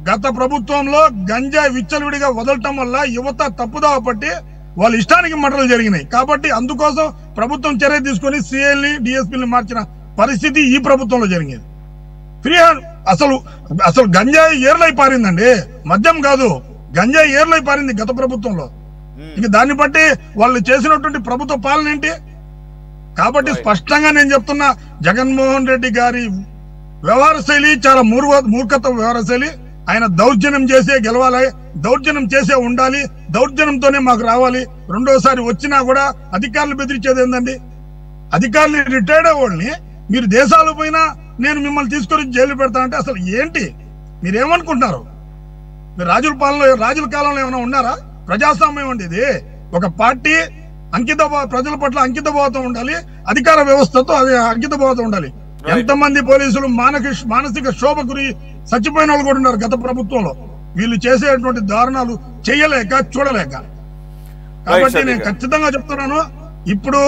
గత ప్రభుత్వంలో గంజాయి విచ్చలవిడిగా వదలటం వల్ల యువత తప్పుదావ పట్టి వాళ్ళ ఇష్టానికి మర్డర్లు జరిగినాయి. కాబట్టి అందుకోసం ప్రభుత్వం చర్య తీసుకొని సిఐల్ని డిఎస్పీని మార్చిన పరిస్థితి ఈ ప్రభుత్వంలో జరిగింది. ఫ్రీ హ్యాండ్ అసలు గంజాయి ఏర్లై పారిందండి, మద్యం కాదు, గంజాయి ఏర్లై పారింది గత ప్రభుత్వంలో. ఇంక దాన్ని బట్టి వాళ్ళు చేసినటువంటి ప్రభుత్వ పాలన ఏంటి? కాబట్టి స్పష్టంగా నేను చెప్తున్నా, జగన్మోహన్ రెడ్డి గారి వ్యవహార శైలి చాలా మూర్ఖత్వ వ్యవహార శైలి. ఆయన దౌర్జన్యం చేసే గెలవాలి, దౌర్జన్యం చేసే ఉండాలి, దౌర్జన్యంతోనే మాకు రావాలి. రెండోసారి వచ్చినా కూడా అధికారులు బెదిరించేది ఏందండి? అధికారులు రిటైర్డ్ అయ్యేవాళ్ళని మీరు దేశాలు పోయినా నేను మిమ్మల్ని తీసుకొని జైలు పెడతా అంటే అసలు ఏంటి? మీరేమనుకుంటున్నారు? మీరు రాజుల కాలంలో ఏమైనా ఉన్నారా? ప్రజాస్వామ్యం అండి ఇది. ఒక పార్టీ ప్రజల పట్ల అంకితభావంతో ఉండాలి, అధికార వ్యవస్థతో అది అంకితభావంతో ఉండాలి. ఎంతమంది పోలీసులు మానసిక శోభ గురి చచ్చిపోయిన వాళ్ళు కూడా ఉన్నారు గత ప్రభుత్వంలో, వీళ్ళు చేసేటువంటి దారుణాలు చేయలేక చూడలేక. కాబట్టి నేను ఖచ్చితంగా చెప్తున్నాను, ఇప్పుడు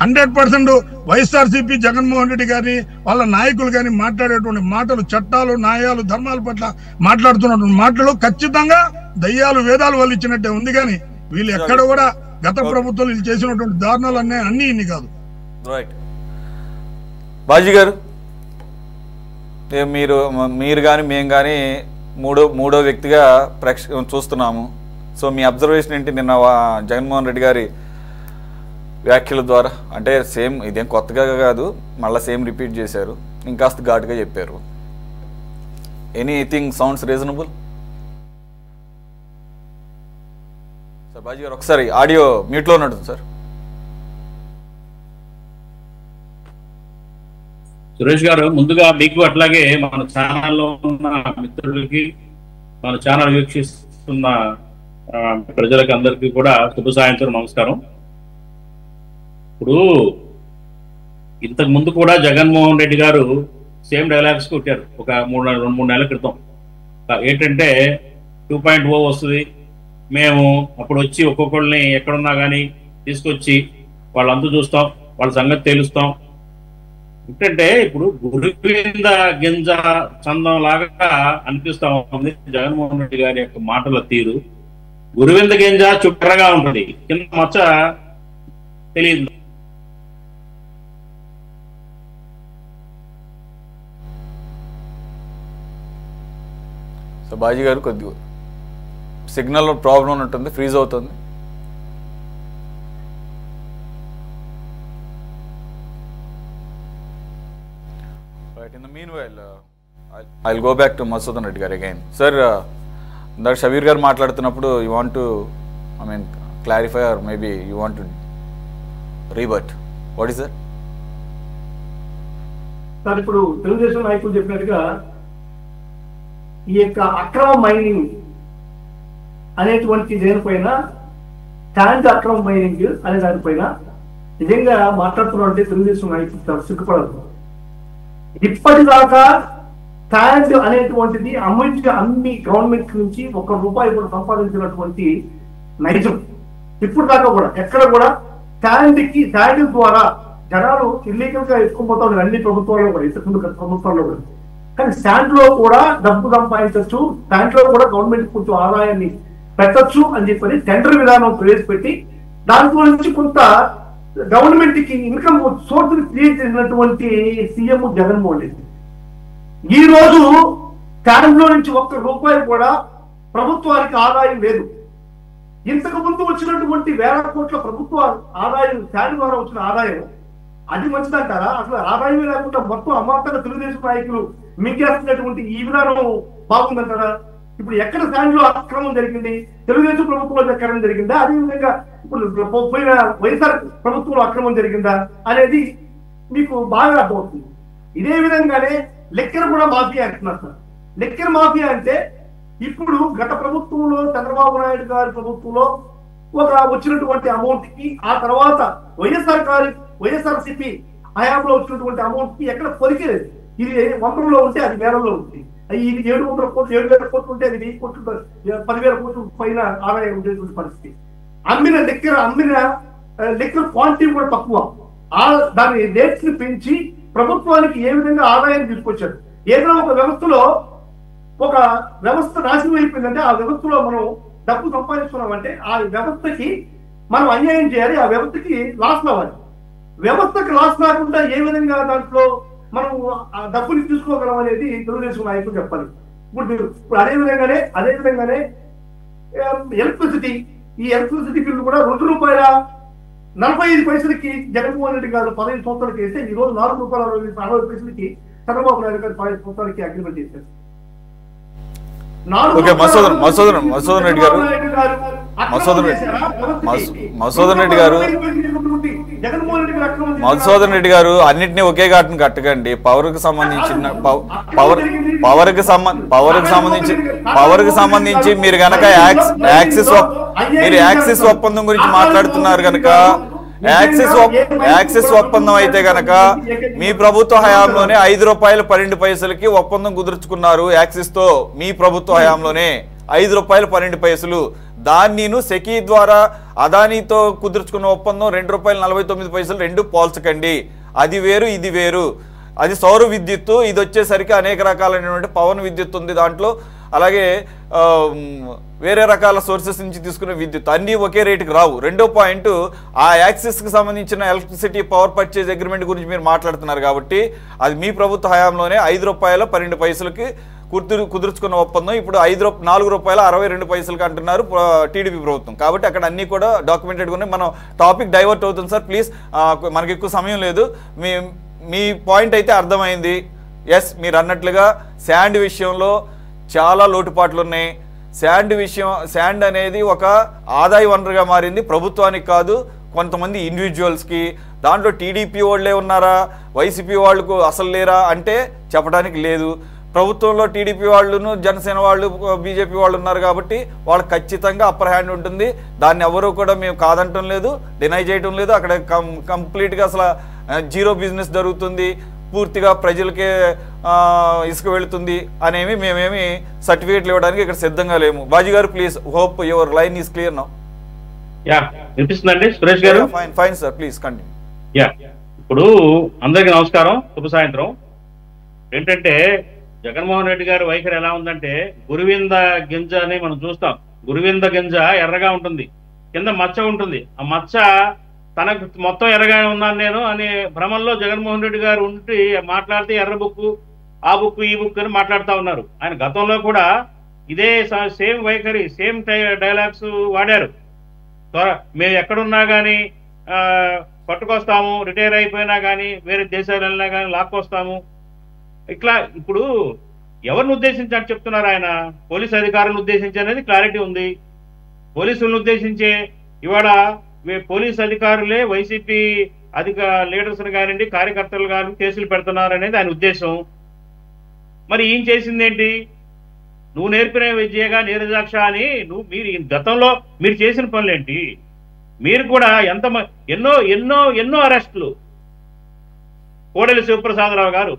100% వైఎస్ఆర్సీపీ జగన్మోహన్ రెడ్డి గారిని వాళ్ళ నాయకులు కానీ మాట్లాడేటువంటి మాటలు, చట్టాలు, న్యాయాలు, ధర్మాల పట్ల మాట్లాడుతున్నటువంటి మాటలు ఖచ్చితంగా దయ్యాలు వేదాలు వాళ్ళు ఇచ్చినట్టే ఉంది. కానీ వీళ్ళు ఎక్కడ కూడా గత ప్రభుత్వం వీళ్ళు చేసినటువంటి దారుణాలు అన్ని ఇన్ని కాదు. రైట్ బాజీ గారు, మీరు కానీ మేము కానీ మూడో వ్యక్తిగా చూస్తున్నాము. సో మీ అబ్జర్వేషన్ ఏంటి నిన్న జగన్మోహన్ రెడ్డి గారి వ్యాఖ్యల ద్వారా? అంటే సేమ్ ఇదేం కొత్తగా కాదు, మళ్ళీ సేమ్ రిపీట్ చేశారు, ఇంకాస్త ఘాటుగా చెప్పారు. Anything sounds reasonable? Sir Baji గారు ఒకసారి ఆడియో మ్యూట్లో ఉన్నట్టు సార్. సురేష్ గారు, ముందుగా మీకు అట్లాగే మన ఛానల్లో ఉన్న మిత్రులకి, మన ఛానల్ వీక్షిస్తున్న ప్రజలకు అందరికీ కూడా శుభ సాయంత్రం నమస్కారం. ఇప్పుడు ఇంతకు ముందు కూడా జగన్మోహన్ రెడ్డి గారు సేమ్ డైలాగ్స్ కొట్టారు ఒక 2-3 నెలల క్రితం. ఏంటంటే 2.0 వస్తుంది, మేము అప్పుడు వచ్చి ఒక్కొక్కరిని ఎక్కడున్నా కానీ తీసుకొచ్చి వాళ్ళంతా చూస్తాం, వాళ్ళ సంగతి తేలుస్తాం. ఏంటంటే ఇప్పుడు గురువింద గింజ చందం లాగా అనిపిస్తా ఉంది జగన్మోహన్ రెడ్డి గారి యొక్క మాటల తీరు. గురువింద గింజ చుట్టరగా ఉంటుంది, కింద మచ్చ తెలియదు. సో బాజీ గారు కొద్దిగా సిగ్నల్ ప్రాబ్లం ఉన్నట్టుంది, ఫ్రీజ్ అవుతుంది. Right, in the meanwhile, I'll go back to Madhusudan Reddy garu again. Sir, that Shabir garu మాట్లాడుతున్నప్పుడు you want to, clarify or maybe you want to rebut. What is that? Sir, ఇప్పుడు తెలుగుదేశం నాయకులు చెప్పినట్టుగా ఈ యొక్క అక్రమ mining అనేటువంటి దేనిపైన, tank అక్రమ మైనింగ్ అనే దానిపైన నిజంగా మాట్లాడుతున్నట్టే తెలుగుదేశం నాయకులు సిగ్గుపడదు. ఇప్పటిదాకా ట్యాంక్ అనేటువంటిది అమ్మి గవర్నమెంట్ నుంచి ₹1 కూడా సంపాదించినటువంటి నైజం. ఇప్పుడు దాకా కూడా ఎక్కడ కూడా ట్యాంక్ ద్వారా జనాలు ఇల్లీగల్ గా ఎత్తుకుపోతా ఉన్నారు అన్ని ప్రభుత్వాల్లో కూడా, ఇంతకుముందు ప్రభుత్వాల్లో కూడా. కానీ స్టాండ్ లో కూడా డబ్బు సంపాదించవచ్చు, స్టాండ్ లో కూడా గవర్నమెంట్ కొంచెం ఆదాయాన్ని పెట్టచ్చు అని చెప్పని టెండర్ విధానం ప్రవేశపెట్టి దాంట్లో నుంచి కొంత గవర్నమెంట్ కి ఇన్కమ్ సోర్స్ క్రియేట్ చేసినటువంటి సీఎం జగన్మోహన్ రెడ్డి. ఈ రోజు స్టాండ్ లో నుంచి ₹1 కూడా ప్రభుత్వానికి ఆదాయం లేదు. ఇంతకు ముందు వచ్చినటువంటి వేల కోట్ల ప్రభుత్వ ఆదాయం, స్టాండ్ ద్వారా వచ్చిన ఆదాయం అది మంచిదంటారా? అసలు ఆదాయమే లేకుండా మొత్తం అమాంతంగా తెలుగుదేశం నాయకులు మింగేస్తున్నటువంటి ఈ విధానం బాగుందంటారా? ఇప్పుడు ఎక్కడ స్టాండ్ లో అక్రమం జరిగింది? తెలుగుదేశం ప్రభుత్వంలో అక్రమం జరిగిందా? అదేవిధంగా ఇప్పుడు పోయిన వైఎస్ఆర్ ప్రభుత్వంలో అక్రమం జరిగిందా అనేది మీకు బాగా అర్థమవుతుంది. ఇదే విధంగానే లెక్కర్ కూడా మాఫియా అంటున్నారు సార్. లెక్కర్ మాఫియా అంటే ఇప్పుడు గత ప్రభుత్వంలో చంద్రబాబు నాయుడు గారి ప్రభుత్వంలో వచ్చినటువంటి అమౌంట్ కి, ఆ తర్వాత వైఎస్ఆర్సీపీ హయాంలో వచ్చినటువంటి అమౌంట్ కి ఎక్కడ పొరికేది. ఇది 100లో ఉంటే అది వేలలో ఉంది. ఇది 700 కోట్లు 7,000 కోట్లు ఉంటే అది 1000 కోట్లు 10,000 కోట్లు పైన ఆదాయం ఉండేటువంటి పరిస్థితి. అమ్మిన లెక్కర్ క్వాంటిటీ కూడా తక్కువ. దాని రేట్స్ ని పెంచి ప్రభుత్వానికి ఏ విధంగా ఆదాయాన్ని తీసుకొచ్చారు. ఏదైనా ఒక వ్యవస్థ నాశనం అయిపోయిందంటే ఆ వ్యవస్థలో మనం డబ్బు సంపాదిస్తున్నామంటే ఆ వ్యవస్థకి మనం అన్యాయం చేయాలి, ఆ వ్యవస్థకి లాస్ అవ్వాలి. వ్యవస్థకి లాస్ రాకుండా ఏ విధంగా దాంట్లో మనం ఆ డబ్బుని తీసుకోగలం అనేది తెలుగుదేశం నాయకులు చెప్పాలి. ఇప్పుడు అదే విధంగానే ఈ ఎలక్ట్రిసిటీ బిల్లు కూడా ₹2.45 జగన్మోహన్ రెడ్డి గారు 15 సంవత్సరాలకి వేస్తే ఈ రోజు ₹4.60 చంద్రబాబు నాయుడు గారు 10 సంవత్సరాలకి అగ్రిమెంట్ చేశారు. ఓకే, మధుసూదన్ రెడ్డి గారు మధుసూదన్ రెడ్డి గారు అన్నిటినీ ఒకే ఘాటును కట్టకండి. పవర్ కి సంబంధించి మీరు గనక యాక్సిస్ ఒప్పందం గురించి మాట్లాడుతున్నారు గనక, యాక్సిస్ ఒప్పందం అయితే గనక మీ ప్రభుత్వ హయాంలోనే ₹5.12 ఒప్పందం కుదుర్చుకున్నారు. యాక్సిస్ తో మీ ప్రభుత్వ హయాంలోనే ₹5.12. దాన్ని సెకీ ద్వారా అదానీతో కుదుర్చుకున్న ఒప్పందం ₹2.49 రెండు పోల్చకండి. అది వేరు, ఇది వేరు. అది సౌర విద్యుత్తు, ఇది వచ్చేసరికి అనేక రకాలైనటువంటి పవన్ విద్యుత్ ఉంది దాంట్లో, అలాగే వేరే రకాల సోర్సెస్ నుంచి తీసుకునే విద్యుత్ అన్నీ ఒకే రేటుకి రావు. రెండో పాయింట్, ఆ యాక్సిస్కి సంబంధించిన ఎలక్ట్రిసిటీ పవర్ పర్చేజ్ అగ్రిమెంట్ గురించి మీరు మాట్లాడుతున్నారు కాబట్టి అది మీ ప్రభుత్వ హయాంలోనే ₹5.12 కుదుర్చుకున్న ఒప్పందం ఇప్పుడు ₹4.62 అంటున్నారు టీడీపీ ప్రభుత్వం. కాబట్టి అక్కడ అన్నీ కూడా డాక్యుమెంటెడ్గా ఉన్నాయి. మనం టాపిక్ డైవర్ట్ అవుతుంది సార్, ప్లీజ్. మనకి ఎక్కువ సమయం లేదు. మీ పాయింట్ అయితే అర్థమైంది. ఎస్, మీరు అన్నట్లుగా శాండ్ విషయంలో చాలా లోటుపాట్లు ఉన్నాయి. శాండ్ అనేది ఒక ఆదాయ వనరుగా మారింది, ప్రభుత్వానికి కాదు, కొంతమంది ఇండివిజువల్స్కి. దాంట్లో టీడీపీ వాళ్ళే ఉన్నారా, వైసీపీ వాళ్ళకు అసలు లేరా అంటే చెప్పడానికి లేదు. ప్రభుత్వంలో టీడీపీ వాళ్ళను, జనసేన వాళ్ళు, బీజేపీ వాళ్ళు ఉన్నారు కాబట్టి వాళ్ళకి ఖచ్చితంగా అప్పర్ హ్యాండ్ ఉంటుంది. దాన్ని ఎవరూ కూడా మేము కాదంటం లేదు, డినై చేయటం లేదు. అక్కడ కంప్లీట్గా అసలు జీరో బిజినెస్ జరుగుతుంది, పూర్తిగా ప్రజలకే ఇసుక వెళుతుంది అనేవి మేమేమి సర్టిఫికేట్లు ఇవ్వడానికి ఇక్కడ సిద్ధంగా లేము. బాజీ గారు please, hope your line is clear now. వినిపిస్తుందండి సురేష్ గారు? Fine sir, please continue. ఇప్పుడు అందరికీ నమస్కారం, శుభ సాయంత్రం. ఏంటంటే జగన్మోహన్ రెడ్డి గారి వైఖరి ఎలా ఉందంటే, గురువింద గింజ అని మనం చూస్తాం. గురువింద గింజ ఎర్రగా ఉంటుంది, కింద మచ్చ ఉంటుంది. ఆ మచ్చ తనకు మొత్తం ఎర్రగా ఉన్నాను నేను అనే భ్రమంలో జగన్మోహన్ రెడ్డి గారు ఉండి మాట్లాడితే ఎర్ర బుక్కు, ఆ బుక్, ఈ బుక్ అని మాట్లాడుతూ ఉన్నారు. ఆయన గతంలో కూడా ఇదే సేమ్ వైఖరి, సేమ్ డైలాగ్స్ వాడారు. మేము ఎక్కడున్నా కానీ పట్టుకొస్తాము, రిటైర్ అయిపోయినా కానీ, వేరే దేశాలు వెళ్ళినా కానీ లాక్కొస్తాము. ఇట్లా ఇప్పుడు ఎవరిని ఉద్దేశించి అని చెప్తున్నారు ఆయన? పోలీసు అధికారులను ఉద్దేశించి అనేది క్లారిటీ ఉంది. పోలీసులను ఉద్దేశించే ఇవాళ పోలీసు అధికారులే వైసీపీ లీడర్స్ని కానివ్వండి, కార్యకర్తలు కానీ కేసులు పెడుతున్నారు అనేది ఆయన ఉద్దేశం. మరి ఈయన చేసిందేంటి? నువ్వు నేర్పిన విద్యగా నీరజాక్ష అని మీరు గతంలో మీరు చేసిన పనులేంటి? మీరు కూడా ఎన్నో అరెస్టులు. కోడెల శివప్రసాదరావు గారు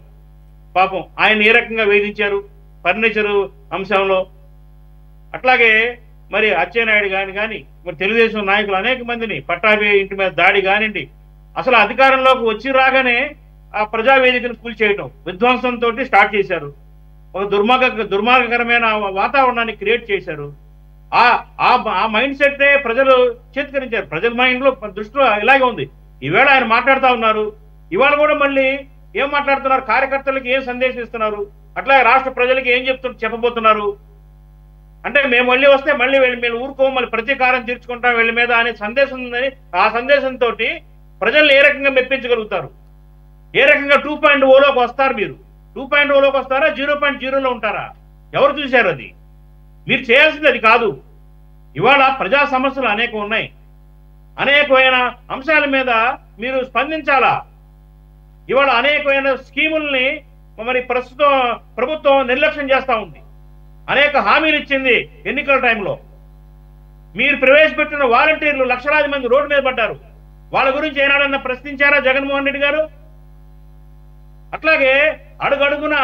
పాపం ఆయన ఏ రకంగా వేధించారు ఫర్నిచరు అంశంలో. అట్లాగే మరి అచ్చెన్నాయుడు కానీ మరి తెలుగుదేశం నాయకులు అనేక మందిని పట్టాభి ఇంటి మీద దాడి కానివ్వండి. అసలు అధికారంలోకి వచ్చి రాగానే ఆ ప్రజావేదికను కూల్చేయటం, విధ్వంసంతో స్టార్ట్ చేశారు. ఒక దుర్మార్గకరమైన వాతావరణాన్ని క్రియేట్ చేశారు. ఆ మైండ్ సెట్నే ప్రజలు చేతికరించారు. ప్రజల మైండ్లో దృష్టిలో ఇలాగే ఉంది. ఈవేళ ఆయన మాట్లాడుతూ ఉన్నారు. ఇవాళ కూడా మళ్ళీ ఏం మాట్లాడుతున్నారు? కార్యకర్తలకు ఏం సందేశం ఇస్తున్నారు? అట్లాగే రాష్ట్ర ప్రజలకి ఏం చెప్పబోతున్నారు? అంటే మేము మళ్ళీ వస్తే మళ్ళీ మేము ఊరుకో, మళ్ళీ ప్రతీకారం తీర్చుకుంటాం వీళ్ళ మీద అనే సందేశం ఉందని, ఆ సందేశంతో ప్రజల్ని ఏ రకంగా మెప్పించగలుగుతారు? ఏ రకంగా 2.0లోకి వస్తారు? మీరు 2.0లోకి వస్తారా, 0.0లో ఉంటారా? ఎవరు చూశారు? అది మీరు చేయాల్సింది అది కాదు. ఇవాళ ప్రజా సమస్యలు అనేకం ఉన్నాయి. అనేకమైన అంశాల మీద మీరు స్పందించాలా. ఇవాళ అనేకమైన స్కీముల్ని మరి ప్రస్తుతం ప్రభుత్వం నిర్లక్ష్యం చేస్తూ ఉంది. అనేక హామీలు ఇచ్చింది ఎన్నికల టైంలో. మీరు ప్రవేశపెట్టిన వాలంటీర్లు లక్షలాది మంది రోడ్డు మీద పడ్డారు. వాళ్ళ గురించి ఏనాడన్నా ప్రశ్నించారా జగన్మోహన్ రెడ్డి గారు? అట్లాగే అడుగడుగున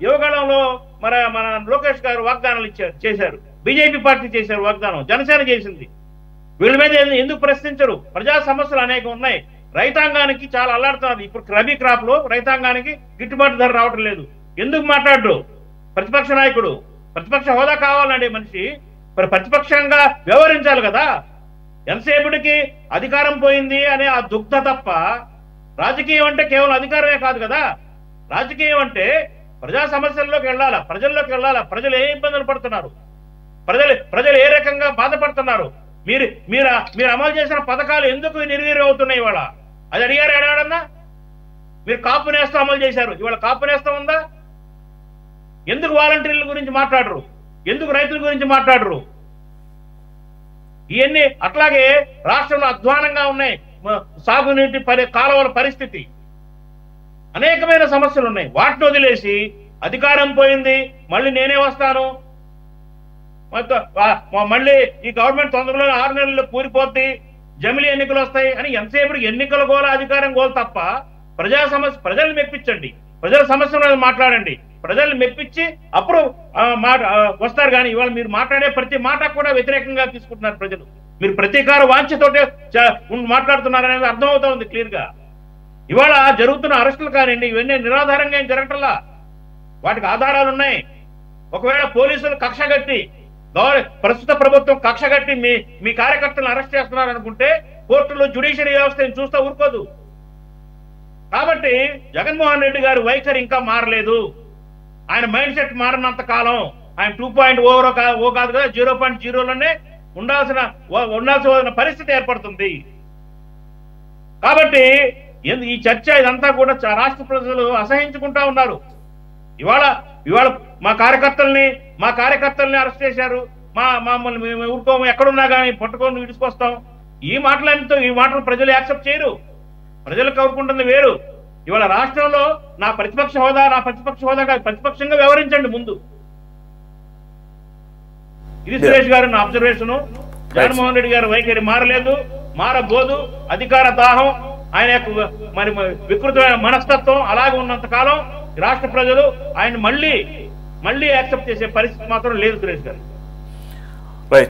యువగళంలో మన లోకేష్ గారు వాగ్దానాలు చేశారు. బీజేపీ పార్టీ చేశారు వాగ్దానం, జనసేన చేసింది. వీళ్ళ మీద ఎందుకు ప్రశ్నించరు? ప్రజా సమస్యలు అనేకం ఉన్నాయి. రైతాంగానికి చాలా అల్లాడుతున్నారు. ఇప్పుడు రబీ క్రాప్ లో రైతాంగానికి గిట్టుబాటు ధర రావటం లేదు. ఎందుకు మాట్లాడరు? ప్రతిపక్ష నాయకుడు, ప్రతిపక్ష హోదా కావాలండి మనిషి. మరి ప్రతిపక్షంగా వ్యవహరించాలి కదా. ఎంతసేపటికి అధికారం పోయింది అనే ఆ దుగ్ధ తప్ప, రాజకీయం అంటే కేవలం అధికారమే కాదు కదా. రాజకీయం అంటే ప్రజా సమస్యల్లోకి వెళ్ళాలా, ప్రజల్లోకి వెళ్ళాలా. ప్రజలు ఏ ఇబ్బందులు పడుతున్నారు, ప్రజలు ఏ రకంగా బాధపడుతున్నారు, మీరు అమలు చేసిన పథకాలు ఎందుకు నిర్వీర్యం అవుతున్నాయి ఇవాళ? అది అడిగారు ఎడాడన్నా? మీరు కాపు నేస్తం అమలు చేశారు. ఇవాళ కాపు నేస్తం ఉందా? ఎందుకు వాలంటీర్ల గురించి మాట్లాడరు? ఎందుకు రైతుల గురించి మాట్లాడరు? ఇవన్నీ అట్లాగే రాష్ట్రంలో అధ్వానంగా ఉన్నాయి. సాగునీటి కాలువల పరిస్థితి, అనేకమైన సమస్యలు ఉన్నాయి. వాటిని వదిలేసి అధికారం పోయింది, మళ్ళీ నేనే వస్తాను, మళ్ళీ ఈ గవర్నమెంట్ తొందరలో 6 నెలల్లో కూలిపోద్ది, జమిలీ ఎన్నికలు వస్తాయి అని ఎంతసేపు ఎన్నికల గోల, అధికారం గోల తప్ప ప్రజల్ని మెప్పించండి, ప్రజల సమస్యలను మాట్లాడండి, ప్రజల్ని మెప్పించి అప్పుడు వస్తారు. కానీ ఇవాళ మీరు మాట్లాడే ప్రతి మాట కూడా వ్యతిరేకంగా తీసుకుంటున్నారు ప్రజలు. మీరు ప్రతీకార వాంఛతోటే మాట్లాడుతున్నారు అనేది అర్థమవుతా ఉంది క్లియర్ గా. ఇవాళ జరుగుతున్న అరెస్టులు కానివ్వండి, ఇవన్నీ నిరాధారంగా ఏం జరగటంలా, వాటికి ఆధారాలు ఉన్నాయి. ఒకవేళ పోలీసులు కక్షగట్టి, ప్రస్తుత ప్రభుత్వం కక్షగట్టి మీ కార్యకర్తలను అరెస్ట్ చేస్తున్నారు అనుకుంటే కోర్టులో జ్యుడిషియరీ వ్యవస్థ చూస్తూ ఊరుకోదు. కాబట్టి జగన్మోహన్ రెడ్డి గారి వైఖరి ఇంకా మారలేదు. ఆయన మైండ్ సెట్ మారినంత కాలం ఆయన 2.0 కాదు కదా, 0.0లోనే ఉండాల్సిన పరిస్థితి ఏర్పడుతుంది. కాబట్టి ఈ చర్చ ఇదంతా కూడా రాష్ట్ర ప్రజలు అసహించుకుంటా ఉన్నారు. ఇవాళ మా కార్యకర్తల్ని అరెస్ట్ చేశారు, మమ్మల్ని మేము ఊరుకోము, ఎక్కడున్నా కానీ పట్టుకొని విడిచుకొస్తాం. ఈ మాటలు ప్రజలు యాక్సెప్ట్ చేయరు. ప్రజలు కోరుకుంటుంది వేరు. ఇవాళ రాష్ట్రంలో నా ప్రతిపక్ష హోదా కాదు, ప్రతిపక్షంగా వ్యవహరించండి ముందు. ఇది సురేష్ గారు నా అబ్జర్వేషను. జగన్మోహన్ రెడ్డి గారి వైఖరి మారలేదు, మారబోదు. అధికార దాహం, ఆయన యొక్క మరి వికృతమైన మనస్తత్వం అలాగే ఉన్నంత కాలం రాష్ట్ర ప్రజలు ఆయన మళ్ళీ యాక్సెప్ట్ చేసే పరిస్థితి మాత్రం లేదు సురేష్ గారు.